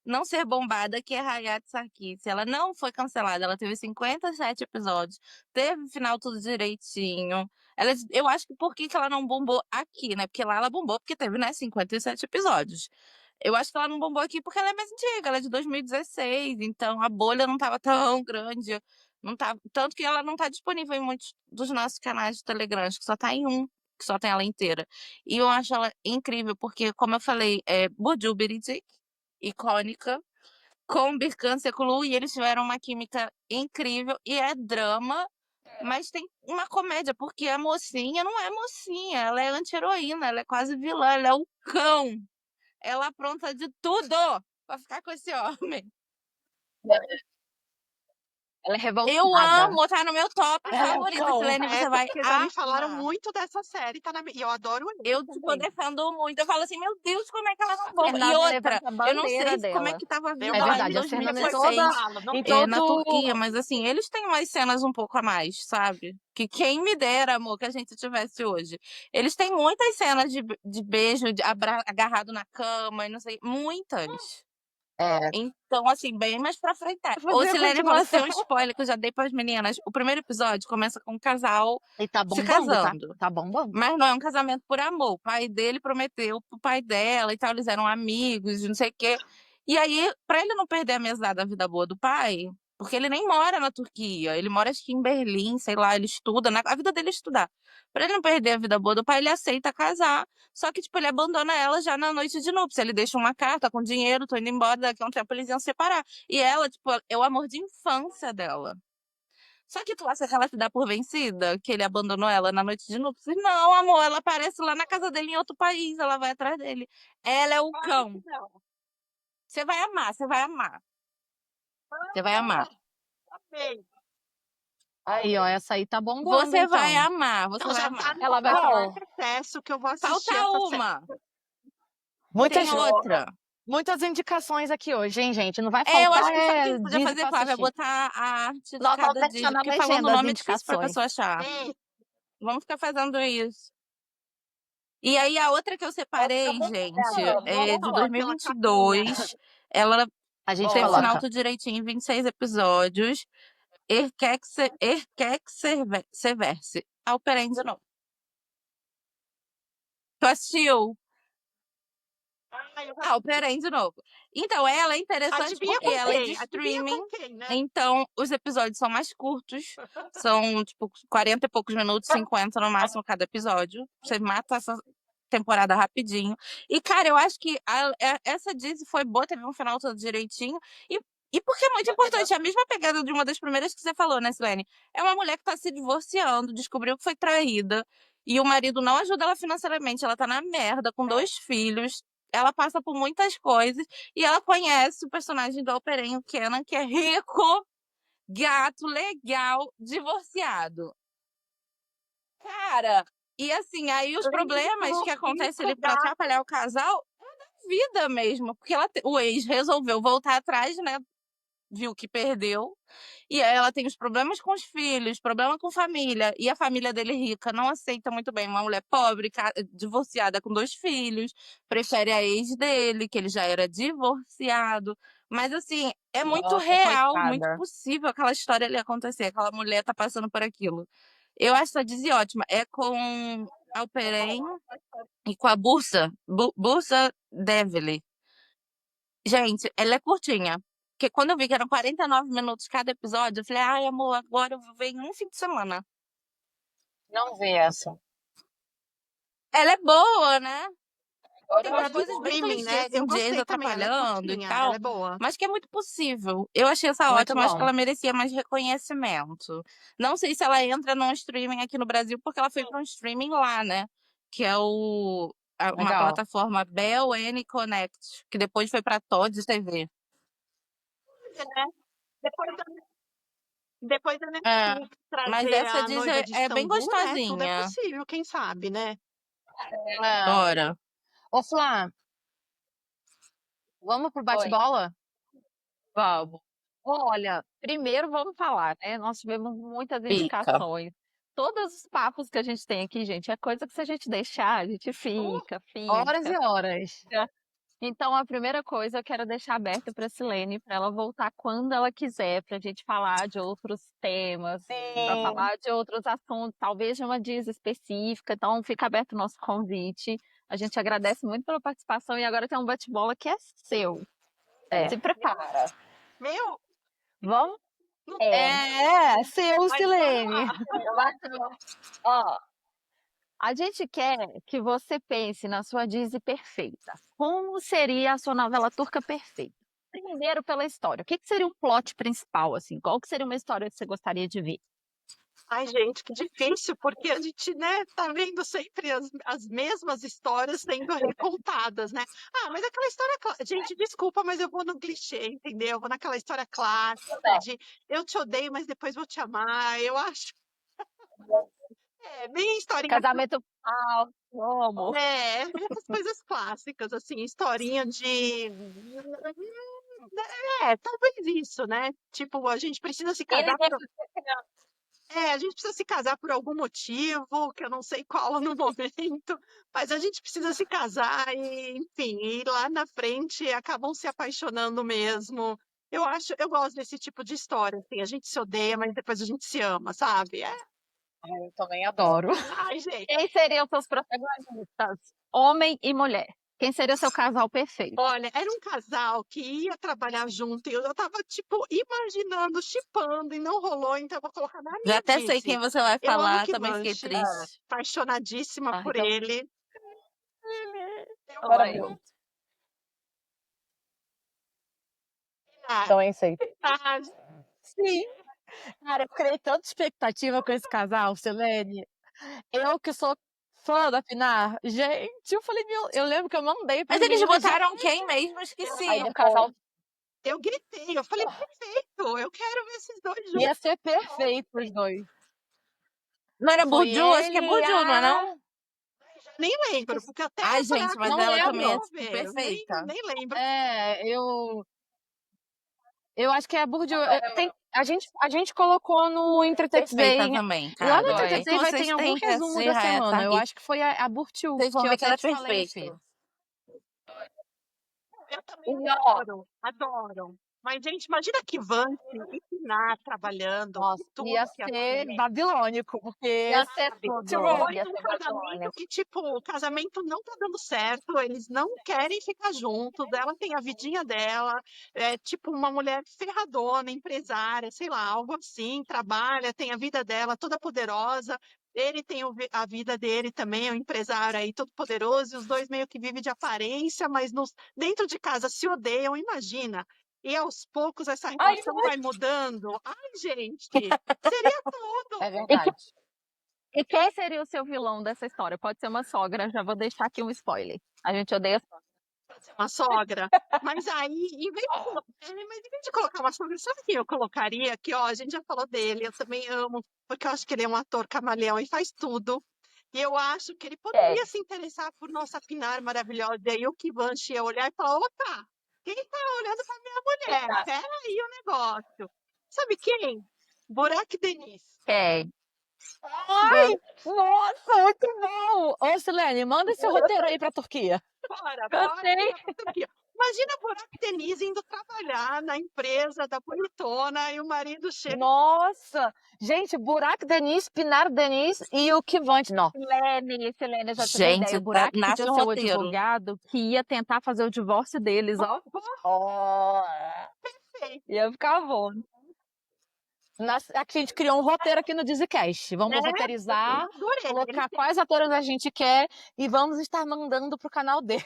não ser bombada, que é Hayat Sarkis. Ela não foi cancelada, ela teve 57 episódios, teve final tudo direitinho. Eu acho que por que que ela não bombou aqui, né? Porque lá ela bombou porque teve, né, 57 episódios. Eu acho que ela não bombou aqui porque ela é mais antiga, ela é de 2016, então a bolha não tava tão grande. Não tá, tanto que ela não tá disponível em muitos dos nossos canais de Telegram, acho que só tá em um, que só tem ela inteira. E eu acho ela incrível, porque, como eu falei, é Burcu Biricik, icônica, com Birkan Sekulu, e eles tiveram uma química incrível, e é drama, mas tem uma comédia, porque a mocinha não é mocinha, ela é anti-heroína, ela é quase vilã, ela é o cão. Ela apronta de tudo pra ficar com esse homem. Ela é revoltada. Eu amo, tá no meu top Ela é o favorito, cão. Silene, você É, vai porque já me falaram amar. muito dessa série, tá e eu adoro ele Eu, tipo, também. defendo muito. Eu falo assim, meu Deus, como é que ela não bomba? E Fernanda outra, levanta a eu não bandeira sei como é dela. que tava a Eu vida É lá verdade, em a Fernanda em 2016 todo. na Turquia, mas assim, eles têm umas cenas um pouco a mais, sabe? Que quem me dera, amor, que a gente tivesse hoje. Eles têm muitas cenas de beijo, agarrado na cama e não sei, muitas. É. Então, assim, bem mais pra frente. Vou Ô, ver a Silene, vou continuação. ser um spoiler que eu já dei pras meninas. O primeiro episódio começa com um casal E tá se bombando, tá? casando. Tá bombando. Mas não é um casamento por amor. O pai dele prometeu pro pai dela e tal, eles eram amigos, não sei o quê. E aí, pra ele não perder a mesada da vida boa do pai, porque ele nem mora na Turquia, ele mora acho que em Berlim, sei lá, ele estuda, a vida dele é estudar. Pra ele não perder a vida boa do pai, ele aceita casar. Só que, tipo, ele abandona ela já na noite de núpcias. Ele deixa uma carta com dinheiro, tô indo embora, daqui a um tempo eles iam separar. E ela, tipo, é o amor de infância dela. Só que tu acha que ela se dá por vencida? Que ele abandonou ela na noite de núpcias? Não, amor, ela aparece lá na casa dele em outro país, ela vai atrás dele. Ela é o cão. Você vai amar, você vai amar. Você vai amar. Amei. Aí, ó, essa aí tá bombando, Você vai então. amar, você Então vai já amar. tá no Ela vai meu falar. processo que eu vou assistir Falta essa série. uma. Muitas, Tem outra. muitas indicações aqui hoje, hein, gente? Não vai Eu faltar acho que sabe o que você podia Disney fazer, pra Flávia? assistir. Botar a arte de Nós vamos cada deixar Disney. na Porque falando o legenda as nome é difícil pra indicações. pessoa achar. Sim, Vamos ficar fazendo isso. E aí, a outra que eu separei, gente, é de pela 2022. Ela A gente teve final coloca. tudo direitinho, 26 episódios. Erkek Severse. Alperen de novo. Tu assistiu? Alperen de novo. Então, ela é interessante Adivinha porque com ela é de quem? Adivinha streaming. com quem, né? Então, os episódios são mais curtos. São, tipo, 40 e poucos minutos, 50 no máximo cada episódio. Você mata essa temporada rapidinho. E, cara, eu acho que essa Disney foi boa, teve um final todo direitinho. E porque é muito importante, é a mesma pegada de uma das primeiras que você falou, né, Silene? É uma mulher que tá se divorciando, descobriu que foi traída, e o marido não ajuda ela financeiramente, ela tá na merda, com 2 filhos, ela passa por muitas coisas, e ela conhece o personagem do Alperen, o Kenan, que é rico, gato, legal, divorciado. Cara, e assim, aí os problemas que acontecem ali pra atrapalhar o casal é da vida mesmo, porque o ex resolveu voltar atrás, né? Viu que perdeu. E aí ela tem os problemas com os filhos, problema com família, e a família dele rica não aceita muito bem uma mulher pobre, divorciada com 2 filhos, prefere a ex dele, que ele já era divorciado. Mas assim, é muito Nossa, real, muito coitada. possível aquela história ali acontecer, aquela mulher tá passando por aquilo. Eu acho essa Dizzy ótima. É com Alperen e com a Bursa Devili. Gente, ela é curtinha. Porque quando eu vi que eram 49 minutos cada episódio, eu falei, ai, amor, agora eu vou ver em um fim de semana. Não vi essa. Ela é boa, né? Agora Tem eu umas Ela é do coisas bem streaming, clichês, né? assim, Eu de ex gostei também, ela é atrapalhando e curtinha, ela tal, é boa. mas que é muito possível. Eu achei essa Muito ótima, acho que bom. ela merecia mais reconhecimento. Não sei se ela entra num streaming aqui no Brasil, porque ela foi para um streaming lá, né? Que é uma Legal. plataforma Bell N Connect, que depois foi para Todd TV. Né? Depois da, depois da É, Netflix mas trazer essa a diz noiva de é bem Istambul, né? Tudo é gostosinha. possível, quem sabe, né? É. Bora. Ô, Flá, vamos pro Oi, bate-bola? vamos. Olha, primeiro vamos falar, né? Nós tivemos muitas Pica. indicações. Todos os papos que a gente tem aqui, gente, é coisa que se a gente deixar, a gente fica, Horas e fica. horas. Então, a primeira coisa eu quero deixar aberta para a Silene, para ela voltar quando ela quiser, para a gente falar de outros temas, para Sim. falar de outros assuntos, talvez de uma dias específica. Então, fica aberto o nosso convite. A gente agradece muito pela participação e agora tem um bate-bola que é seu. É. Se prepara. Meu, Vamos? não Seu, mas bora Silene. lá. Ó, a gente quer que você pense na sua Disney perfeita. Como seria a sua novela turca perfeita? Primeiro pela história. O que seria o plot principal, assim? Qual que seria uma história que você gostaria de ver? Ai, gente, que difícil, porque a gente, né, tá vendo sempre as mesmas histórias sendo recontadas, né? Ah, mas aquela história, gente, desculpa, mas eu vou no clichê, entendeu? Eu vou naquela história clássica de eu te odeio, mas depois vou te amar. Eu acho, bem historinha, Casamento falso, amo. essas coisas clássicas, assim, historinha de, talvez isso, né? Tipo, a gente precisa se casar a gente precisa se casar por algum motivo, que eu não sei qual no momento, mas a gente precisa se casar e, enfim, e lá na frente acabam se apaixonando mesmo. Eu gosto desse tipo de história, assim, a gente se odeia, mas depois a gente se ama, sabe? Eu também adoro. Ai, gente, Quem seriam seus protagonistas? Homem e mulher. Quem seria o seu casal perfeito? olha, era um casal que ia trabalhar junto e eu tava, tipo, imaginando, chipando e não rolou, então eu vou colocar na Já minha até sei quem Disney. você vai Eu amo falar, também fiquei Kivanchi, triste. apaixonadíssima Ah, por então, ele. Eu oi. amo. Então é isso aí. Ah, Sim. Cara, eu criei tanta expectativa com esse casal, Silene. Eu que sou fã da Pinar, gente, eu falei, eu lembro que eu mandei Mas pros eles meninos. botaram quem mesmo? Aí Esqueci. o casal eu gritei, eu falei, perfeito, eu quero ver esses dois juntos. ia ser perfeito os dois. Não era Foi Burju? Acho que é ele e Burju, não é a. não? Nem lembro, porque até Ai, falei, gente, mas Não ela agora também eu é, lembro. vou tipo, ver, eu nem, perfeita. nem lembro. Eu acho que é a Burju. A gente colocou no Entretex Perfeita Day. também, Lá no cara. Entretex É que Day vai ter vocês algum têm que resumo da assistir essa semana. Eu aqui. acho que foi a Burju, Vocês vão que eu ver que ela até é te falei, Fê. perfeita. Eu também E ó, adoro, adoro. Mas, gente, imagina que Vance e Pinar trabalhando, que Nossa, ia tudo que ia ser ser. babilônico, porque, ia ser sabe? tudo. Depois Ia de um ser casamento babilônico. que, tipo, o casamento não tá dando certo, eles não querem ficar juntos, ela tem a vidinha dela, é tipo uma mulher ferradona, empresária, sei lá, algo assim, trabalha, tem a vida dela toda poderosa, ele tem a vida dele também, é um empresário aí todo poderoso, e os dois meio que vivem de aparência, mas dentro de casa se odeiam, imagina. E aos poucos essa Ai, relação vai mudando. Ai, gente, seria tudo. É e, verdade. e quem seria o seu vilão dessa história? Pode ser uma sogra, já vou deixar aqui um spoiler. A gente odeia sogra. Uma sogra. Mas aí, mas em vez de colocar uma sogra, sabe quem eu colocaria? Que, ó, a gente já falou dele, eu também amo, porque eu acho que ele é um ator camaleão e faz tudo. E eu acho que ele É. poderia se interessar por nossa Pinar maravilhosa. E aí o Kivanchi ia olhar e falar: opa, quem tá olhando pra minha mulher? Pera aí o negócio. Sabe quem? Burak Deniz. Quem? Ai, nossa, muito bom! Ô, Silene, manda esse roteiro aí pra Turquia. Bora Gostei. enviar pra Turquia. Imagina Burak Deniz indo trabalhar na empresa da bonitona e o marido chega Nossa! Gente, Burak Deniz, Pinar Deniz e o Kivante. Não. Silene, já tive uma ideia. Gente, O Burak nasce podia um ser o roteiro. advogado que ia tentar fazer o divórcio deles, ó. Oh, feito. Ia ficar bom. Aqui a gente criou um roteiro aqui no Dizzycast. Vamos É, roteirizar, eu adorei. Ele colocar quais atores a gente quer e vamos estar mandando pro canal dele.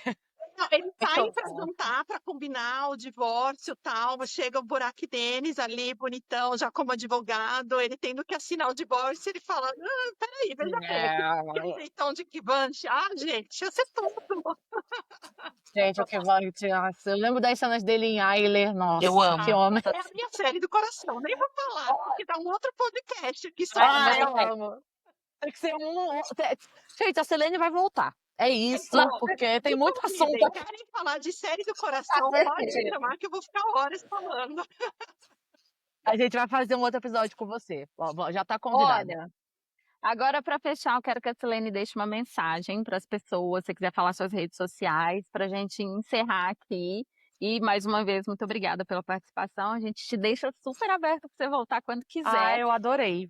Não, eles saem Muito pra bom. jantar, pra combinar o divórcio e tal. Mas chega o Burak Deniz ali, bonitão, já como advogado. Ele tendo que assinar o divórcio. Ele fala: peraí, veja bem. Que aceitão de Kivante. Ah, gente, ia ser tudo. Gente, o Kivante, nossa, eu lembro das cenas dele em Ayler, nossa, Eu amo. que homem. É a minha série do coração. Nem vou falar, porque dá um outro podcast aqui só. Ah, eu amo. Tem que ser um. Gente, a Selene vai voltar. É isso, Não, porque tem me muito assunto convidem. aqui. Querem falar de série do coração? Pode me chamar que eu vou ficar horas falando. A gente vai fazer um outro episódio com você. Ó, já tá convidado. Olha, agora para fechar, eu quero que a Silene deixe uma mensagem para as pessoas, se você quiser falar suas redes sociais, para a gente encerrar aqui. E mais uma vez, muito obrigada pela participação. A gente te deixa super aberto para você voltar quando Ah, quiser. eu adorei.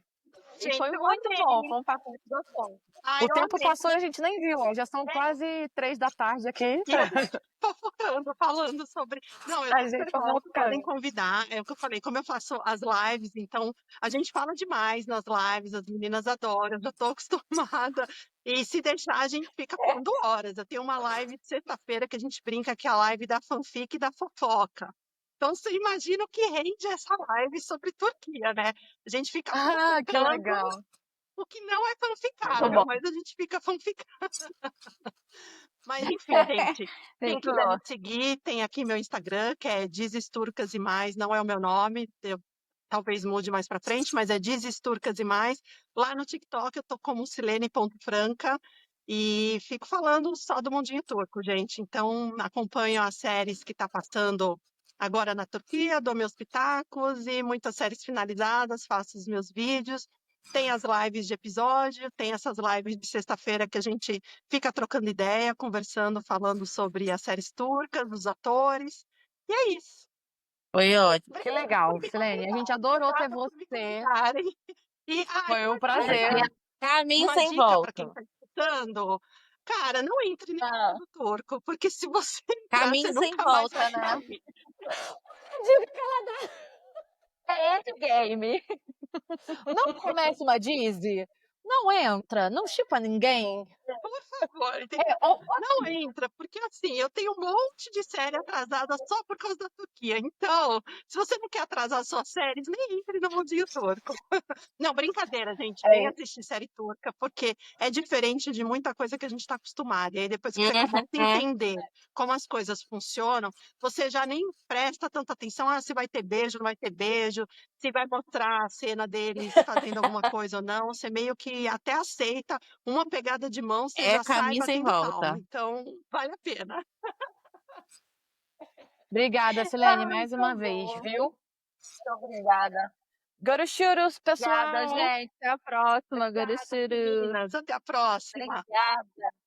E Gente, foi eu muito amei. bom, foi um papo muito gostoso. Ai, O eu tempo amei. passou e a gente nem viu, ó. Já são quase 3 da tarde aqui. E a gente fofocando, falando sobre. Não, eu A super gente gosto, podem fofocando. convidar. É o que eu falei, como eu faço as lives, então a gente fala demais nas lives, as meninas adoram, eu já tô acostumada. E se deixar, a gente fica falando horas. Eu tenho uma live de sexta-feira que a gente brinca que é a live da fanfic e da fofoca. Então, você imagina o que rende essa live sobre Turquia, né? A gente fica Ah, que fofocando legal. o que não é Muito fanficável, bom. mas a gente fica fanficando. Mas enfim, gente, quem Muito quiser me bom. seguir, tem aqui meu Instagram, que é Dizes Turcas e Mais, não é o meu nome, eu talvez mude mais pra frente, mas é Dizes Turcas e Mais. Lá no TikTok eu tô como Silene.franca e fico falando só do mundinho turco, gente. Então acompanho as séries que tá passando agora na Turquia, dou meus pitacos e muitas séries finalizadas, faço os meus vídeos. Tem as lives de episódio, tem essas lives de sexta-feira que a gente fica trocando ideia, conversando, falando sobre as séries turcas, os atores. E é isso. Foi ótimo. Que Obrigada legal, por me Silene. A gente convidar. adorou ter Obrigada por me você. convidarem. E, Foi um uma prazer. dica, Caminho uma sem dica para quem volta. está escutando. Cara, não entre nesse Ah, mundo turco, porque se você entrar, você Caminho sem nunca mais vai volta, né? sair. diga que ela É endgame. não comece uma Dizzy. Não entra, não chipa ninguém. Por favor, É, ó, não entra, porque assim, eu tenho um monte de série atrasada só por causa da Turquia. Então, se você não quer atrasar suas séries, nem entre no mundinho turco. Não, brincadeira, gente. Vem é, assistir série turca, porque é diferente de muita coisa que a gente está acostumado. E aí, depois que você começa a Uhum. entender como as coisas funcionam, você já nem presta tanta atenção. Ah, se vai ter beijo, não vai ter beijo, se vai mostrar a cena deles fazendo alguma coisa ou não. Você meio que até aceita uma pegada de mão, você É já sai caminho sem batendo palma. volta. Então, vale a pena. obrigada, Silene, Ai, mais tá uma vez, bom. viu? Muito obrigada. Görüşürüz, Obrigada, pessoal. gente. Até a próxima. Obrigada, Görüşürüz. meninas. Até a próxima. Obrigada.